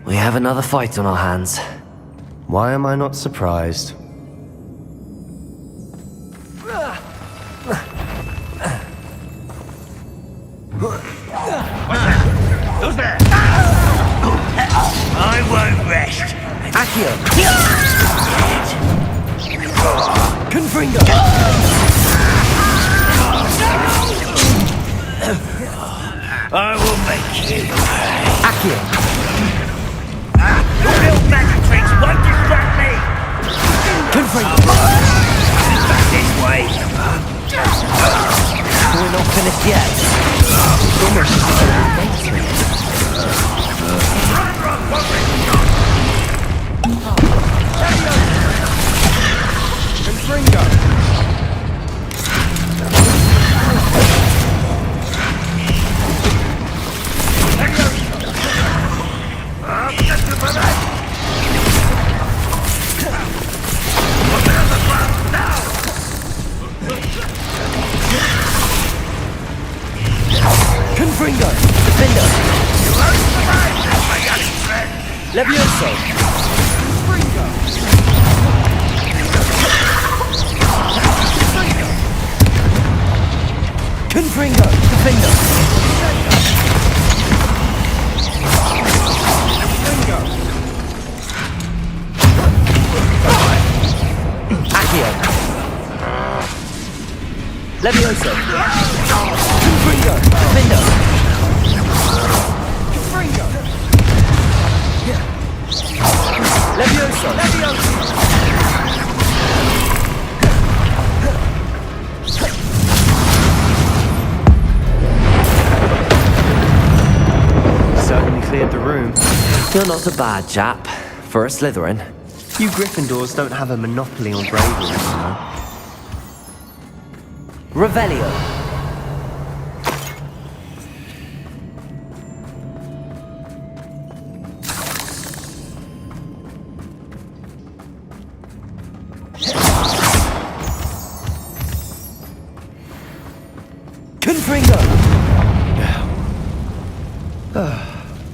We have another fight on our hands. Why am I not surprised? Who's there? I won't rest. Accio! Confringo! I will make you. Accio! Your little magic tricks won't distract me. Confringo! This way. We're not finished yet. Confringo! Defender! Levioso! Accio. Levioso. Confringo. Findo. Confringo. Levioso. Certainly cleared the room. You're not a bad chap for a Slytherin. You Gryffindors don't have a monopoly on bravery, you know. Revelio. Confringo.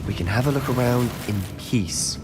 We can have a look around in peace.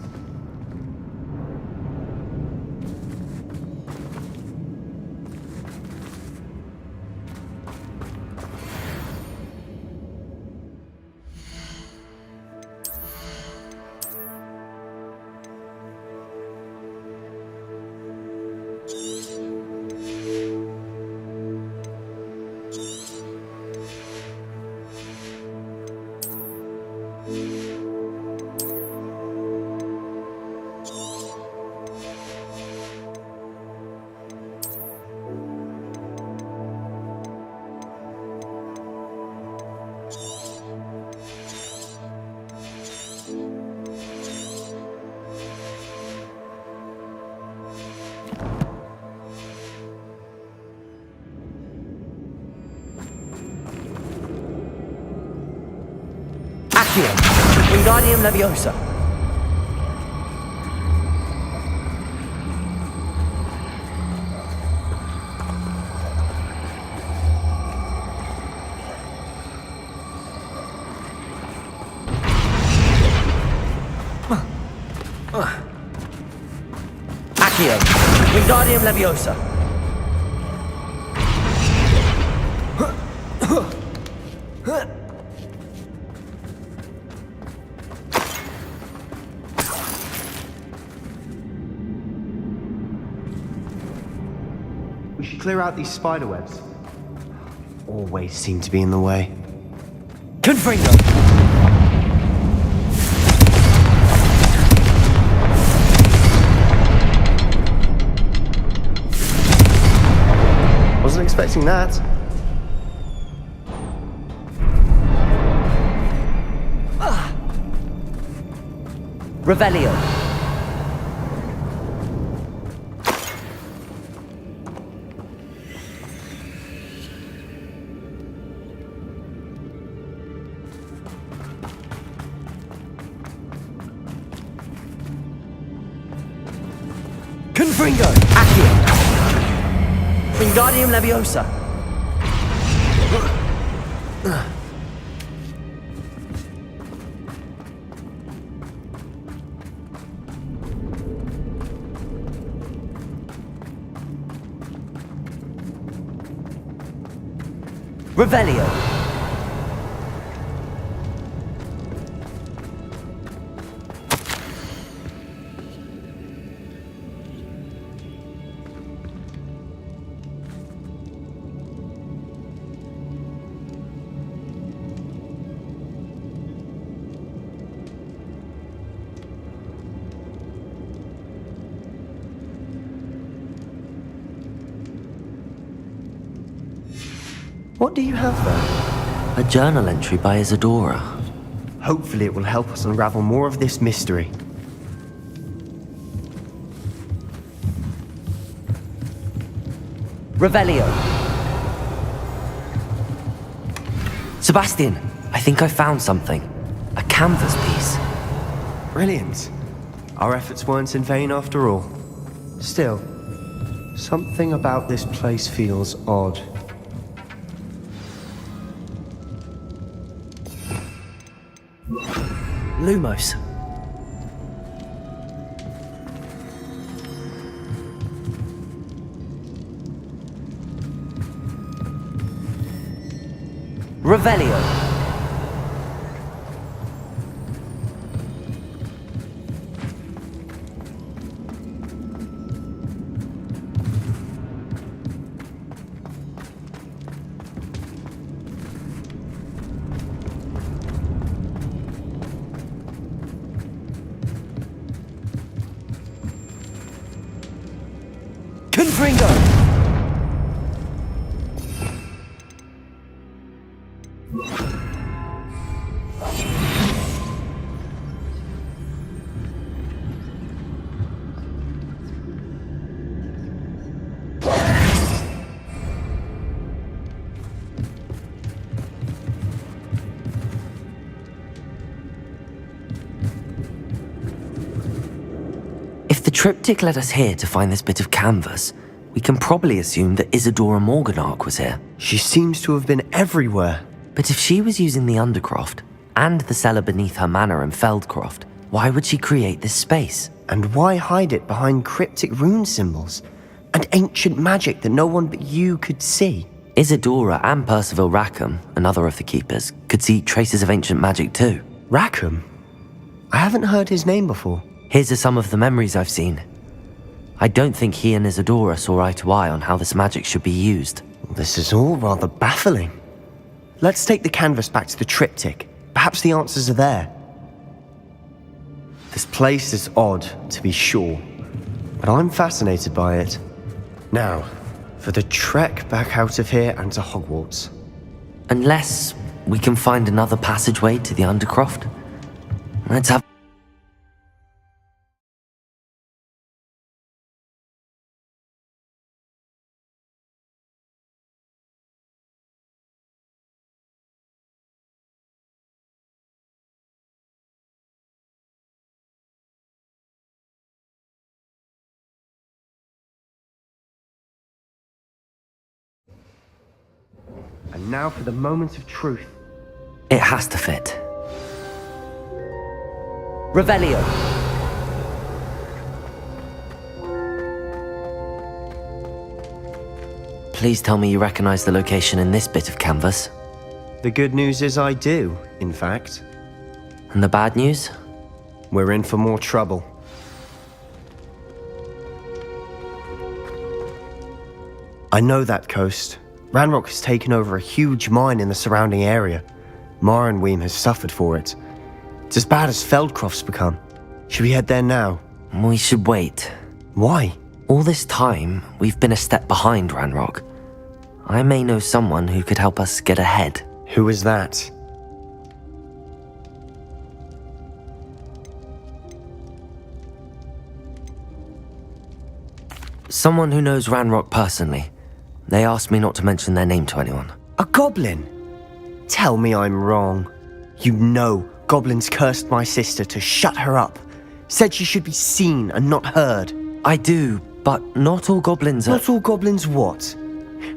Accio. Wingardium Leviosa. Accio. Wingardium Leviosa. We should clear out these spider webs. Always seem to be in the way. Confringo. Wasn't expecting that. Revelio. Confringo. Accio. Wingardium Leviosa. Revelio. What do you have there? A journal entry by Isadora. Hopefully it will help us unravel more of this mystery. Revelio. Sebastian, I think I found something. A canvas piece. Brilliant. Our efforts weren't in vain after all. Still, something about this place feels odd. Lumos. Revelio. Move, Ringo! If the triptych led us here to find this bit of canvas, we can probably assume that Isadora Morganark was here. She seems to have been everywhere. But if she was using the Undercroft and the cellar beneath her manor in Feldcroft, why would she create this space? And why hide it behind cryptic rune symbols and ancient magic that no one but you could see? Isadora and Percival Rackham, another of the keepers, could see traces of ancient magic too. Rackham? I haven't heard his name before. Here's are some of the memories I've seen. I don't think he and Isadora saw eye to eye on how this magic should be used. This is all rather baffling. Let's take the canvas back to the triptych. Perhaps the answers are there. This place is odd, to be sure, but I'm fascinated by it. Now, for the trek back out of here and to Hogwarts. Unless we can find another passageway to the Undercroft. Let's have... And now for the moment of truth. It has to fit. Revelio! Please tell me you recognize the location in this bit of canvas. The good news is I do, in fact. And the bad news? We're in for more trouble. I know that coast. Ranrock has taken over a huge mine in the surrounding area. Morinweem has suffered for it. It's as bad as Feldcroft's become. Should we head there now? We should wait. Why? All this time, we've been a step behind Ranrock. I may know someone who could help us get ahead. Who is that? Someone who knows Ranrock personally. They asked me not to mention their name to anyone. A goblin? Tell me I'm wrong. You know goblins cursed my sister to shut her up. Said she should be seen and not heard. I do, but not all goblins are... Not all goblins what?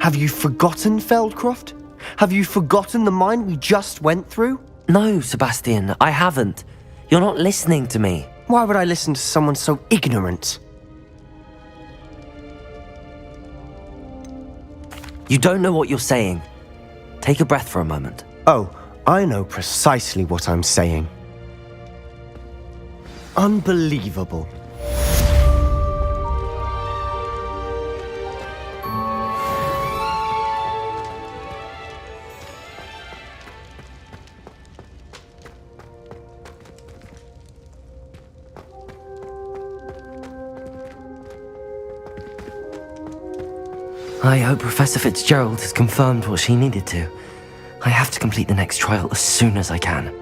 Have you forgotten Feldcroft? Have you forgotten the mine we just went through? No, Sebastian, I haven't. You're not listening to me. Why would I listen to someone so ignorant? You don't know what you're saying. Take a breath for a moment. Oh, I know precisely what I'm saying. Unbelievable. I hope Professor Fitzgerald has confirmed what she needed to. I have to complete the next trial as soon as I can.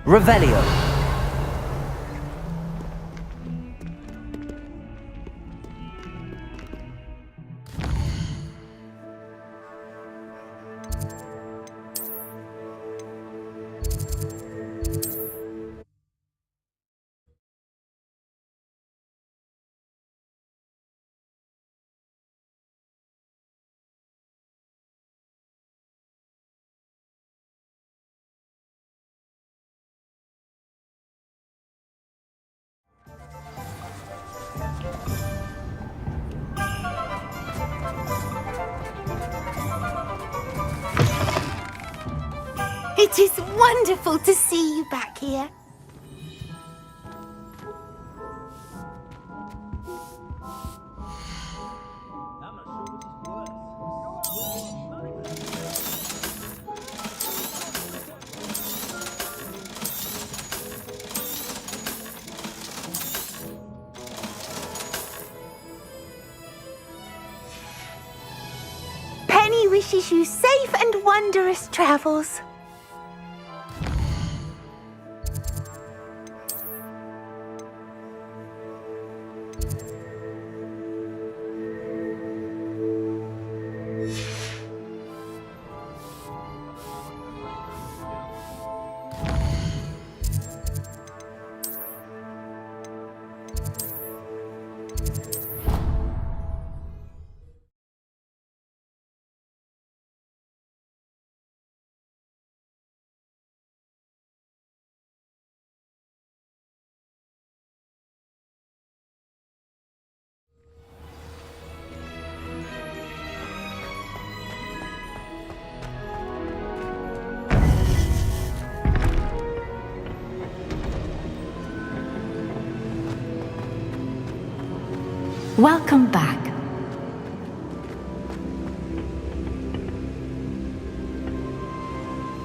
Revelio. It is wonderful to see you back here. Penny wishes you safe and wondrous travels. Welcome back.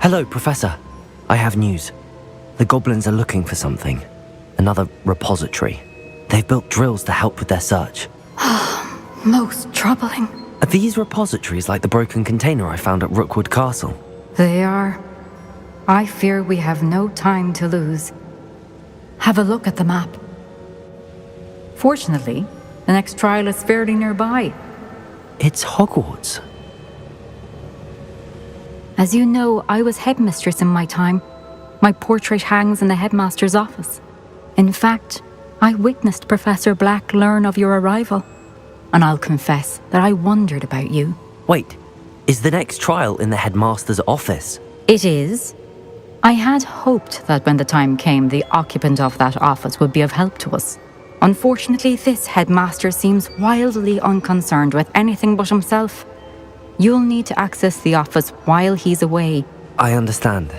Hello, Professor. I have news. The goblins are looking for something. Another repository. They've built drills to help with their search. Most troubling. Are these repositories like the broken container I found at Rookwood Castle? They are. I fear we have no time to lose. Have a look at the map. Fortunately, the next trial is fairly nearby. It's Hogwarts. As you know, I was headmistress in my time. My portrait hangs in the headmaster's office. In fact, I witnessed Professor Black learn of your arrival. And I'll confess that I wondered about you. Wait, is the next trial in the headmaster's office? It is. I had hoped that when the time came, the occupant of that office would be of help to us. Unfortunately, this headmaster seems wildly unconcerned with anything but himself. You'll need to access the office while he's away. I understand.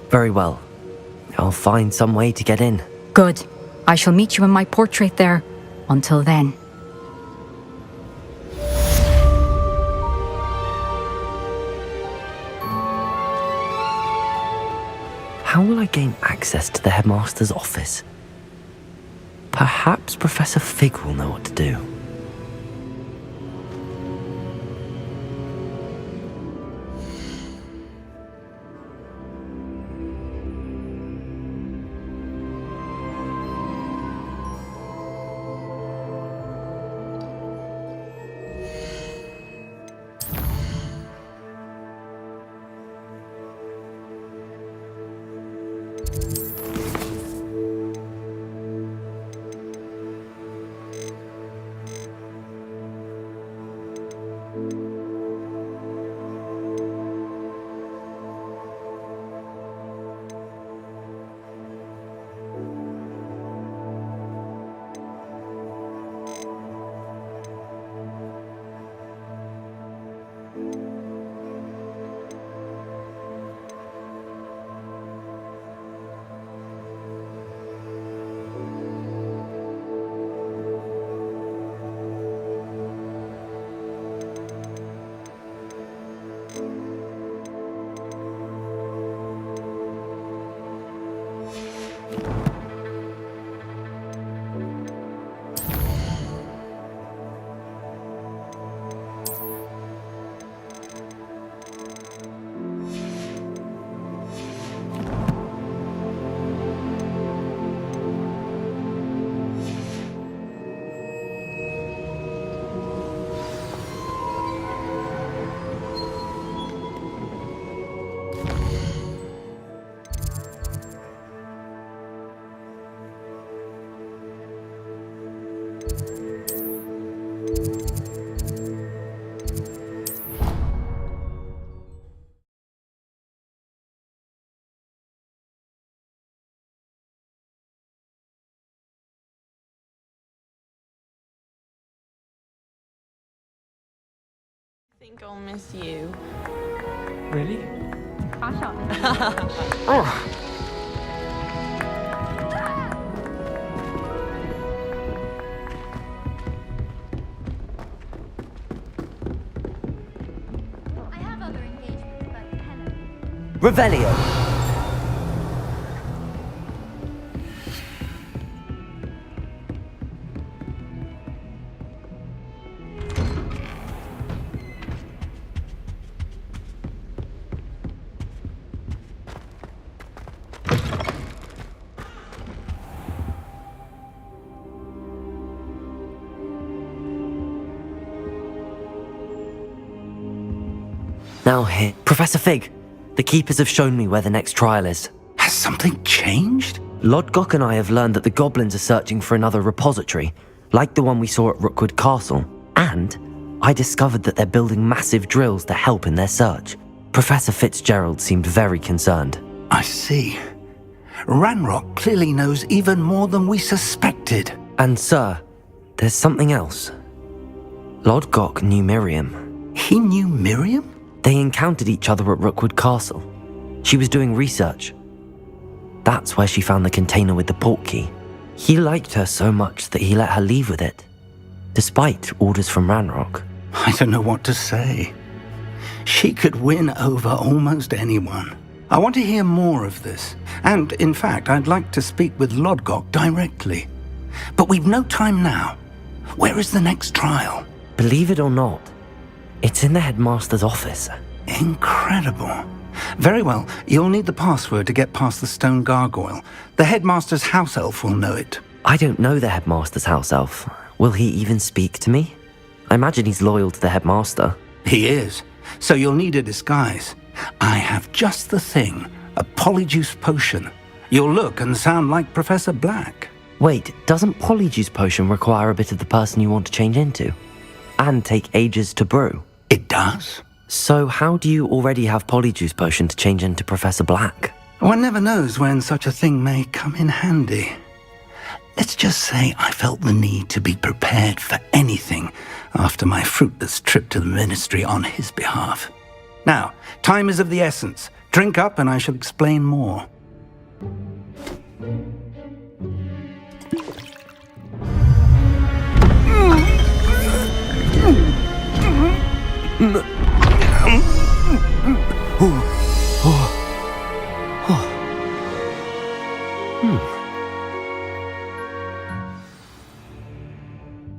Very well. I'll find some way to get in. Good. I shall meet you in my portrait there. Until then. How will I gain access to the headmaster's office? Perhaps Professor Fig will know what to do. think I'll miss you. Really? I have other engagements, but hello. Revelio. Now here, Professor Fig. The Keepers have shown me where the next trial is. Has something changed? Lodgok and I have learned that the goblins are searching for another repository, like the one we saw at Rookwood Castle. And I discovered that they're building massive drills to help in their search. Professor Fitzgerald seemed very concerned. I see. Ranrock clearly knows even more than we suspected. And sir, there's something else. Lodgok knew Miriam. He knew Miriam? They encountered each other at Rookwood Castle. She was doing research. That's where she found the container with the port key. He liked her so much that he let her leave with it, despite orders from Ranrock. I don't know what to say. She could win over almost anyone. I want to hear more of this. And, in fact, I'd like to speak with Lodgok directly. But we've no time now. Where is the next trial? Believe it or not, it's in the headmaster's office. Incredible. Very well, you'll need the password to get past the stone gargoyle. The headmaster's house elf will know it. I don't know the headmaster's house elf. Will he even speak to me? I imagine he's loyal to the headmaster. He is. So you'll need a disguise. I have just the thing. A polyjuice potion. You'll look and sound like Professor Black. Wait, doesn't polyjuice potion require a bit of the person you want to change into? And take ages to brew? It does. So how do you already have polyjuice potion to change into Professor Black? One never knows when such a thing may come in handy. Let's just say I felt the need to be prepared for anything after my fruitless trip to the ministry on his behalf. Now, time is of the essence. Drink up and I shall explain more.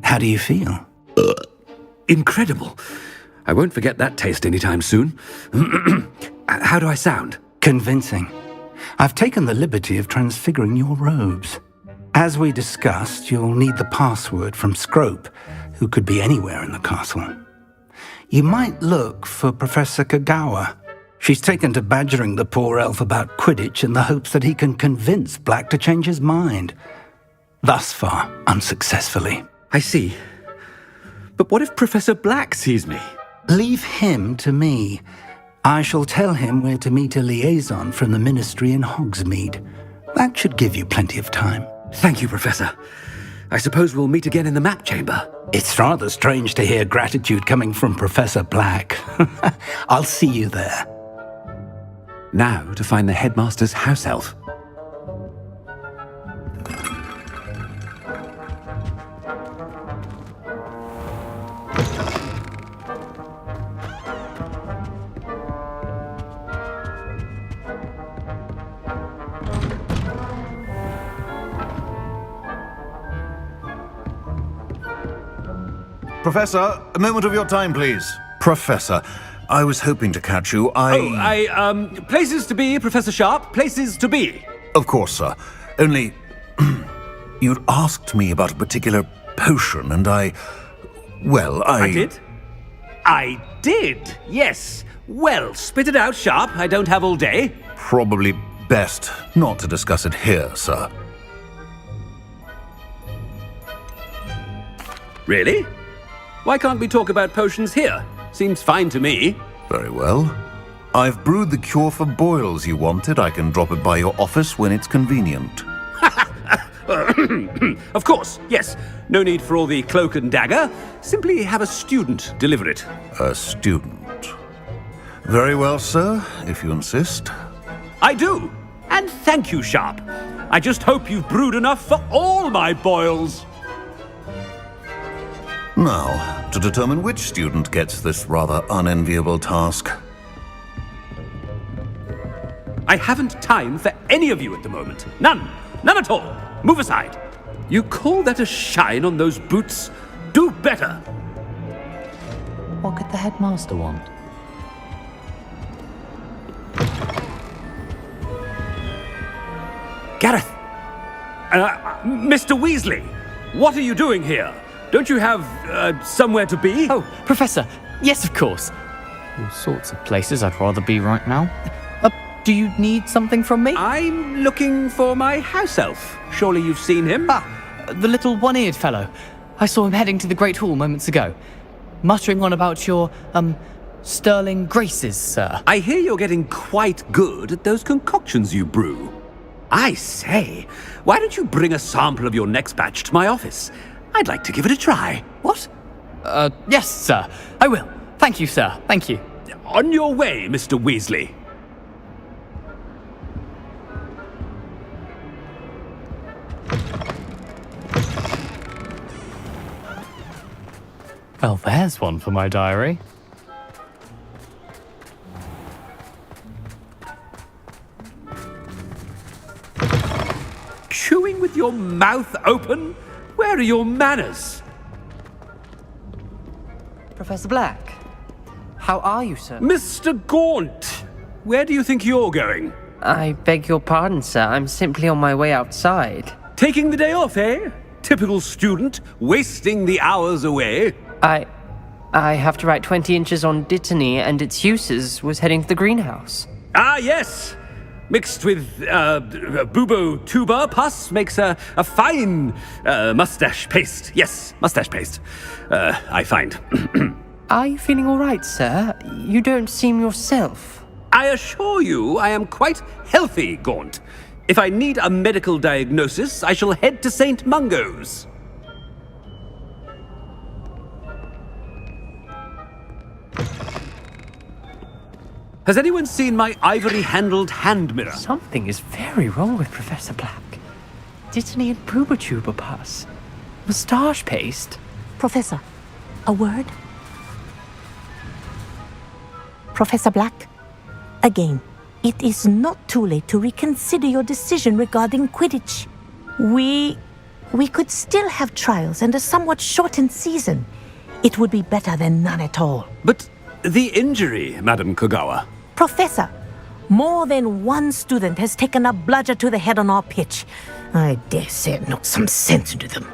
How do you feel? Incredible. I won't forget that taste anytime soon. How do I sound? Convincing. I've taken the liberty of transfiguring your robes. As we discussed, you'll need the password from Scrope, who could be anywhere in the castle. You might look for Professor Kagawa. She's taken to badgering the poor elf about Quidditch in the hopes that he can convince Black to change his mind. Thus far, unsuccessfully. I see. But what if Professor Black sees me? Leave him to me. I shall tell him where to meet a liaison from the ministry in Hogsmeade. That should give you plenty of time. Thank you, Professor. I suppose we'll meet again in the map chamber. It's rather strange to hear gratitude coming from Professor Black. I'll see you there. Now to find the headmaster's house elf. Professor, a moment of your time, please. Professor, I was hoping to catch you. Places to be, Professor Sharp. Places to be. Of course, sir. Only, you'd asked me about a particular potion, and I did? I did, yes. Well, spit it out, Sharp. I don't have all day. Probably best not to discuss it here, sir. Really? Why can't we talk about potions here? Seems fine to me. Very well. I've brewed the cure for boils you wanted. I can drop it by your office when it's convenient. Of course, yes. No need for all the cloak and dagger. Simply have a student deliver it. A student. Very well, sir, if you insist. I do. And thank you, Sharp. I just hope you've brewed enough for all my boils. Now, to determine which student gets this rather unenviable task. I haven't time for any of you at the moment. None. None at all. Move aside. You call that a shine on those boots? Do better. What could the headmaster want? Gareth! Mr. Weasley, what are you doing here? Don't you have, somewhere to be? Oh, Professor, yes, of course. All sorts of places I'd rather be right now. Do you need something from me? I'm looking for my house elf. Surely you've seen him? The little one-eared fellow. I saw him heading to the Great Hall moments ago, muttering on about your, sterling graces, sir. I hear you're getting quite good at those concoctions you brew. I say, why don't you bring a sample of your next batch to my office? I'd like to give it a try. What? Yes, sir. I will. Thank you, sir. Thank you. On your way, Mr. Weasley. Well, there's one for my diary. Chewing with your mouth open? Where are your manners? Professor Black, how are you, sir? Mr. Gaunt, where do you think you're going? I beg your pardon, sir. I'm simply on my way outside. Taking the day off, eh? Typical student, wasting the hours away. I have to write 20 inches on Dittany and its uses. Was heading to the greenhouse. Ah, yes. Mixed with bubo tuber pus makes a fine mustache paste. Yes, mustache paste. I find. Are you feeling all right, sir? You don't seem yourself. I assure you I am quite healthy, Gaunt. If I need a medical diagnosis, I shall head to St. Mungo's. Has anyone seen my ivory-handled hand mirror? Something is very wrong with Professor Black. Dittany and Booba pus. Moustache paste. Professor, a word? Professor Black, again, it is not too late to reconsider your decision regarding Quidditch. We could still have trials and a somewhat shortened season. It would be better than none at all. But the injury, Madam Kogawa. Professor, more than one student has taken a bludger to the head on our pitch. I dare say it knocked some sense into them.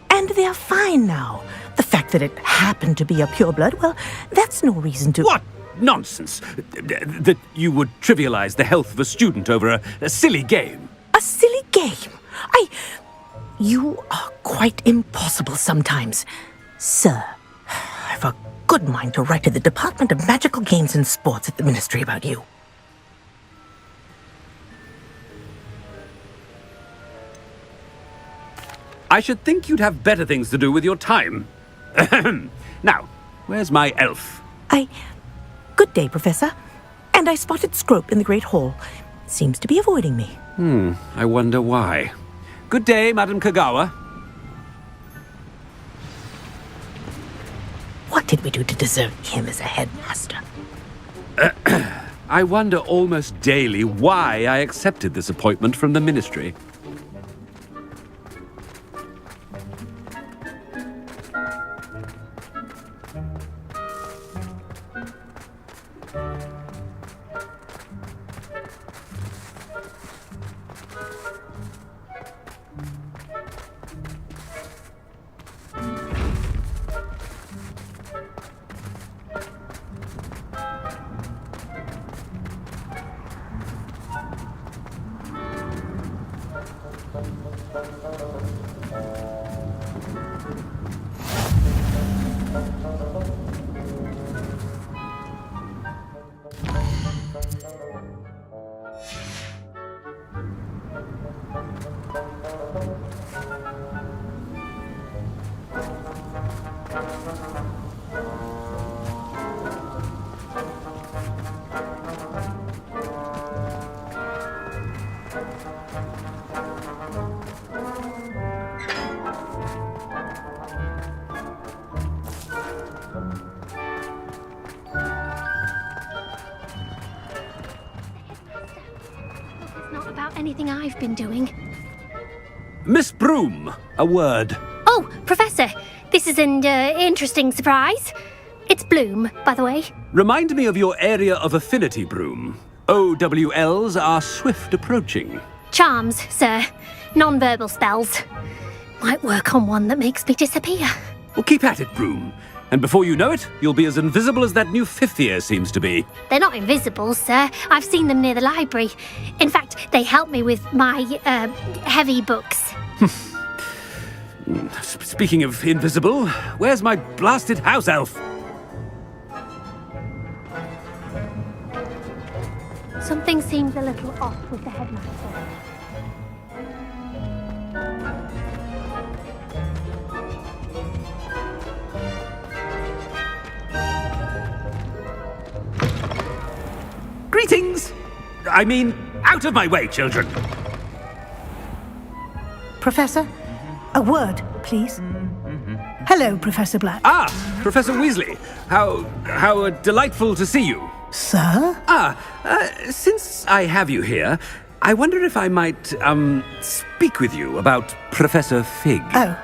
And they're fine now. The fact that it happened to be a pureblood, well, that's no reason to... What nonsense! That you would trivialize the health of a student over a silly game. A silly game? You are quite impossible sometimes. Sir, I've a good mind to write to the Department of Magical Games and Sports at the Ministry about you. I should think you'd have better things to do with your time. Now, where's my elf? Good day, Professor. And I spotted Scrope in the Great Hall. Seems to be avoiding me. I wonder why. Good day, Madam Kogawa. What did we do to deserve him as a headmaster? I wonder almost daily why I accepted this appointment from the Ministry. about anything I've been doing. Miss Broom, a word. Oh, Professor, this is an interesting surprise. It's Bloom, by the way. Remind me of your area of affinity, Broom. OWLs are swift approaching. Charms, sir. Non-verbal spells. Might work on one that makes me disappear. Well, keep at it, Broom. And before you know it, you'll be as invisible as that new fifth year seems to be. They're not invisible, sir. I've seen them near the library. In fact, they help me with my, heavy books. Speaking of invisible, where's my blasted house elf? Something seems a little off with the headmaster. Greetings! I mean, out of my way, children! Professor, a word, please. Hello, Professor Black. Ah, Professor Weasley. How delightful to see you. Sir? Since I have you here, I wonder if I might, speak with you about Professor Fig. Oh,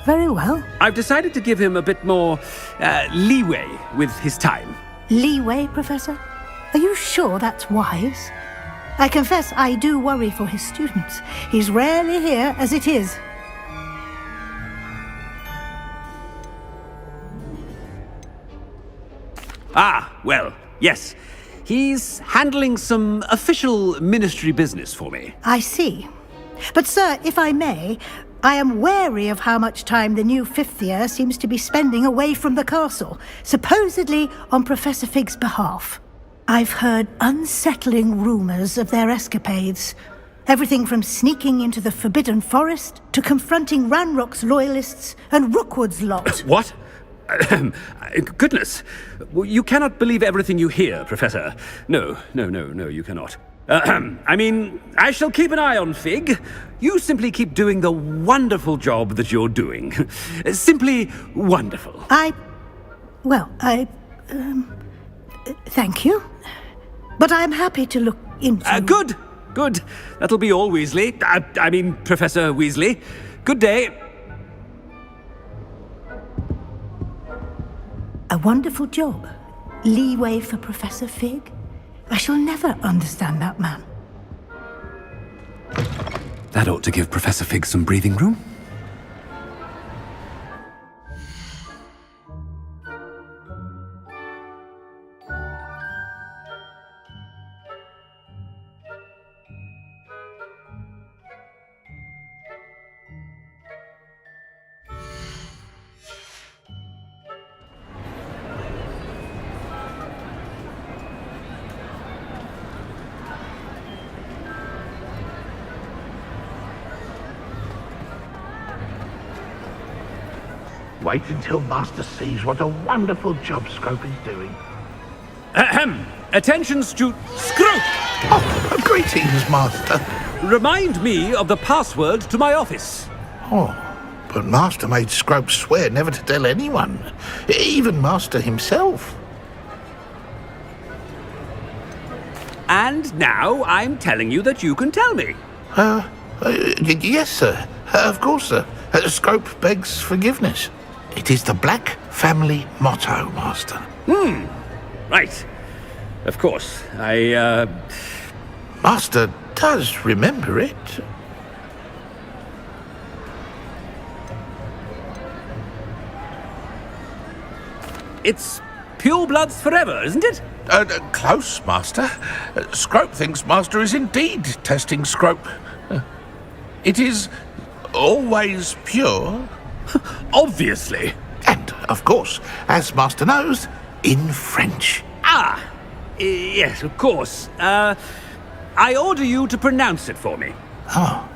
very well. I've decided to give him a bit more, leeway with his time. Leeway, Professor? Are you sure that's wise? I confess I do worry for his students. He's rarely here as it is. Ah, well, yes. He's handling some official ministry business for me. I see. But, sir, if I may, I am wary of how much time the new fifth year seems to be spending away from the castle, supposedly on Professor Fig's behalf. I've heard unsettling rumours of their escapades. Everything from sneaking into the Forbidden Forest to confronting Ranrock's loyalists and Rookwood's lot. What? Goodness. You cannot believe everything you hear, Professor. No, you cannot. I mean, I shall keep an eye on Fig. You simply keep doing the wonderful job that you're doing. Simply wonderful. Thank you. But I'm happy to look into... Good. That'll be all, Weasley. I mean, Professor Weasley. Good day. A wonderful job. Leeway for Professor Fig. I shall never understand that man. That ought to give Professor Fig some breathing room. Wait until Master sees what a wonderful job Scrope is doing. Ahem! Attention, Scrope! Oh, greetings, Master. Remind me of the password to my office. Oh, but Master made Scrope swear never to tell anyone, even Master himself. And now I'm telling you that you can tell me. Yes, sir. Of course, sir. Scrope begs forgiveness. It is the Black family motto, Master. Right. Of course. Master does remember it. It's pure bloods forever, isn't it? Close, Master. Scrope thinks Master is indeed testing Scrope. It is always pure. Obviously. And, of course, as Master knows, in French. Yes, of course. I order you to pronounce it for me. Oh,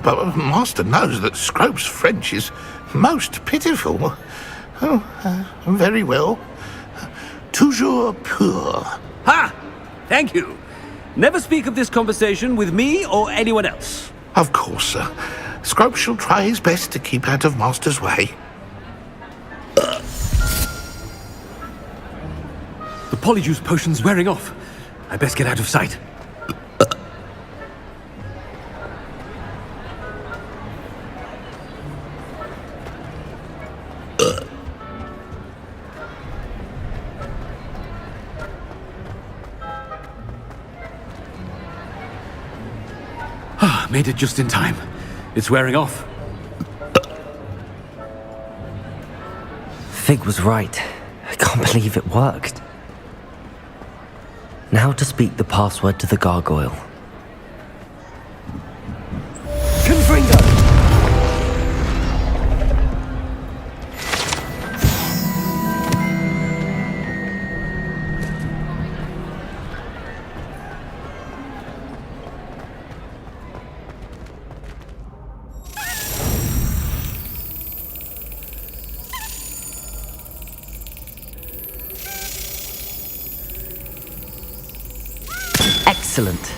but Master knows that Scrope's French is most pitiful. Very well. Toujours pur. Ha! Thank you. Never speak of this conversation with me or anyone else. Of course, sir. Scrope shall try his best to keep out of Master's way. The Polyjuice potion's wearing off. I best get out of sight. Made it just in time. It's wearing off. Fig was right. I can't believe it worked. Now to speak the password to the gargoyle. Confringo! Excellent.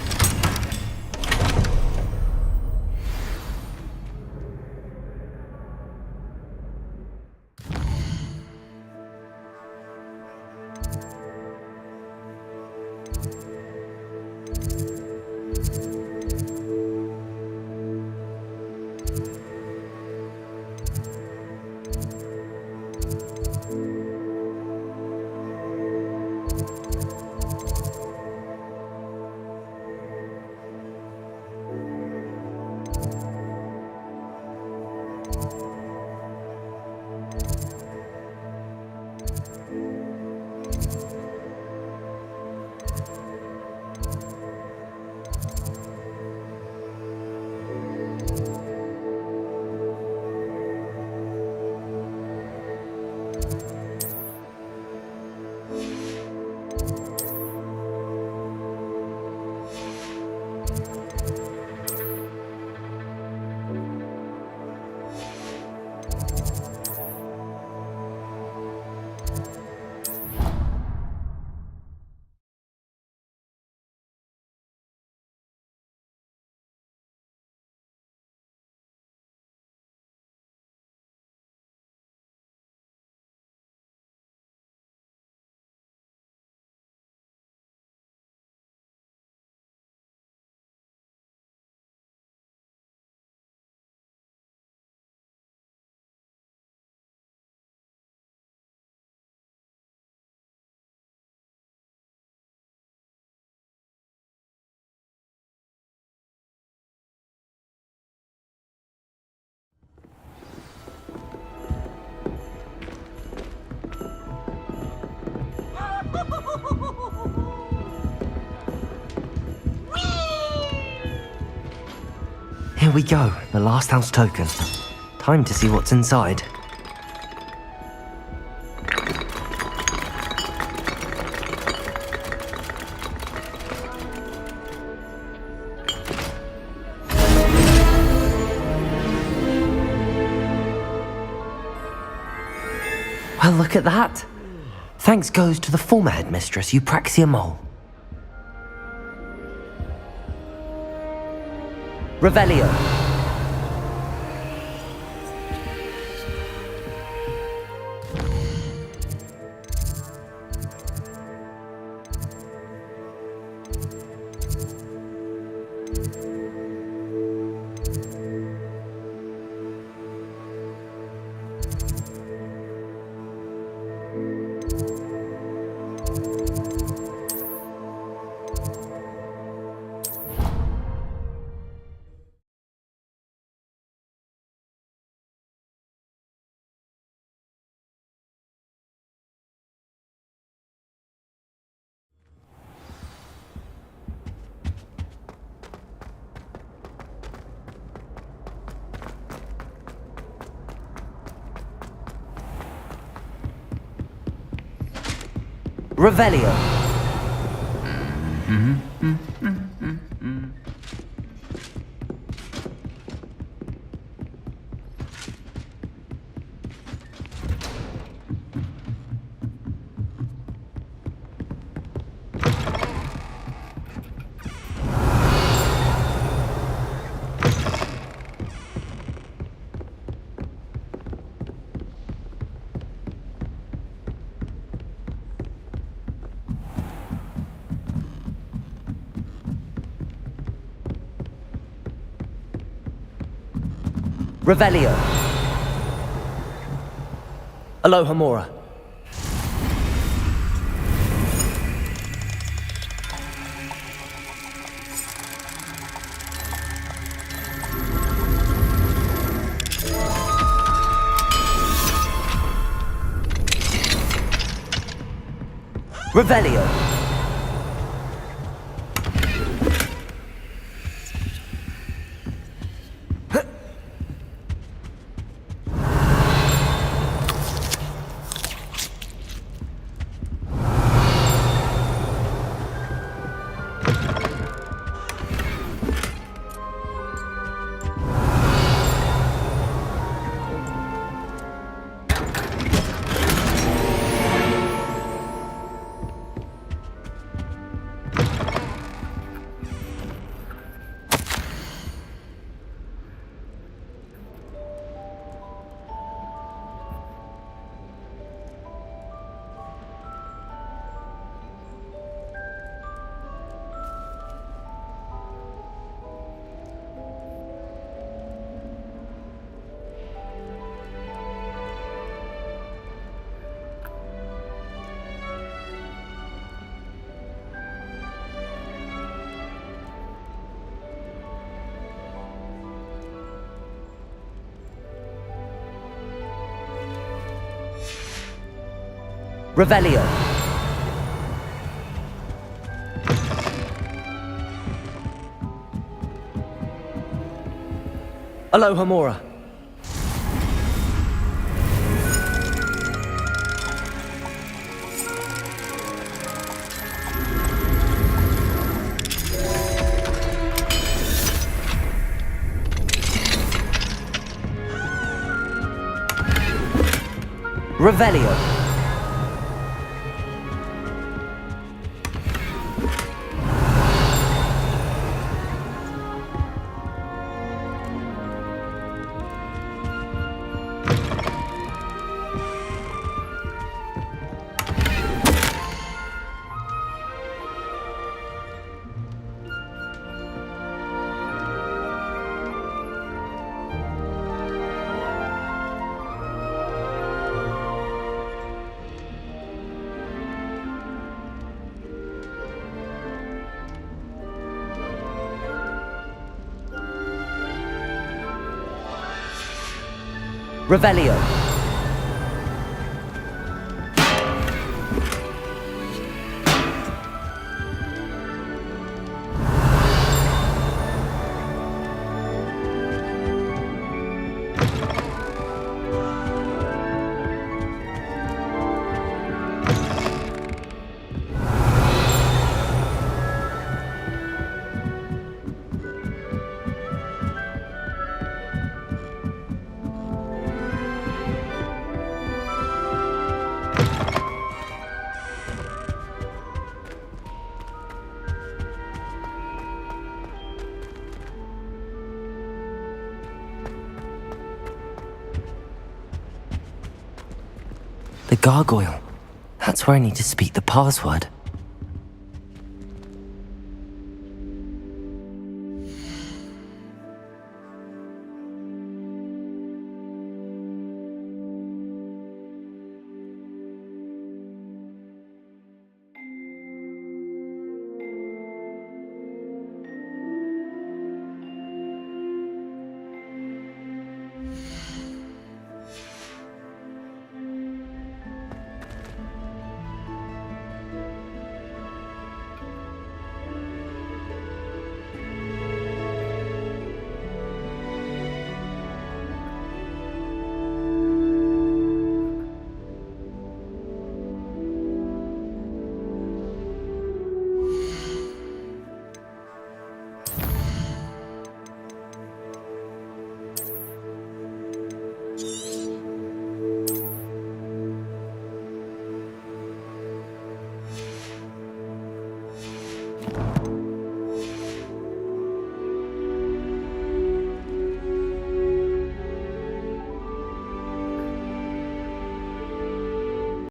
Here we go, the last house token. Time to see what's inside. Well, look at that. Thanks goes to the former headmistress, Eupraxia Mole. Revelio. Revelio. Revelio. Aloha Mora. Revelio. Revelio. Aloha Mora. Revelio. Revelio. The gargoyle. That's where I need to speak the password.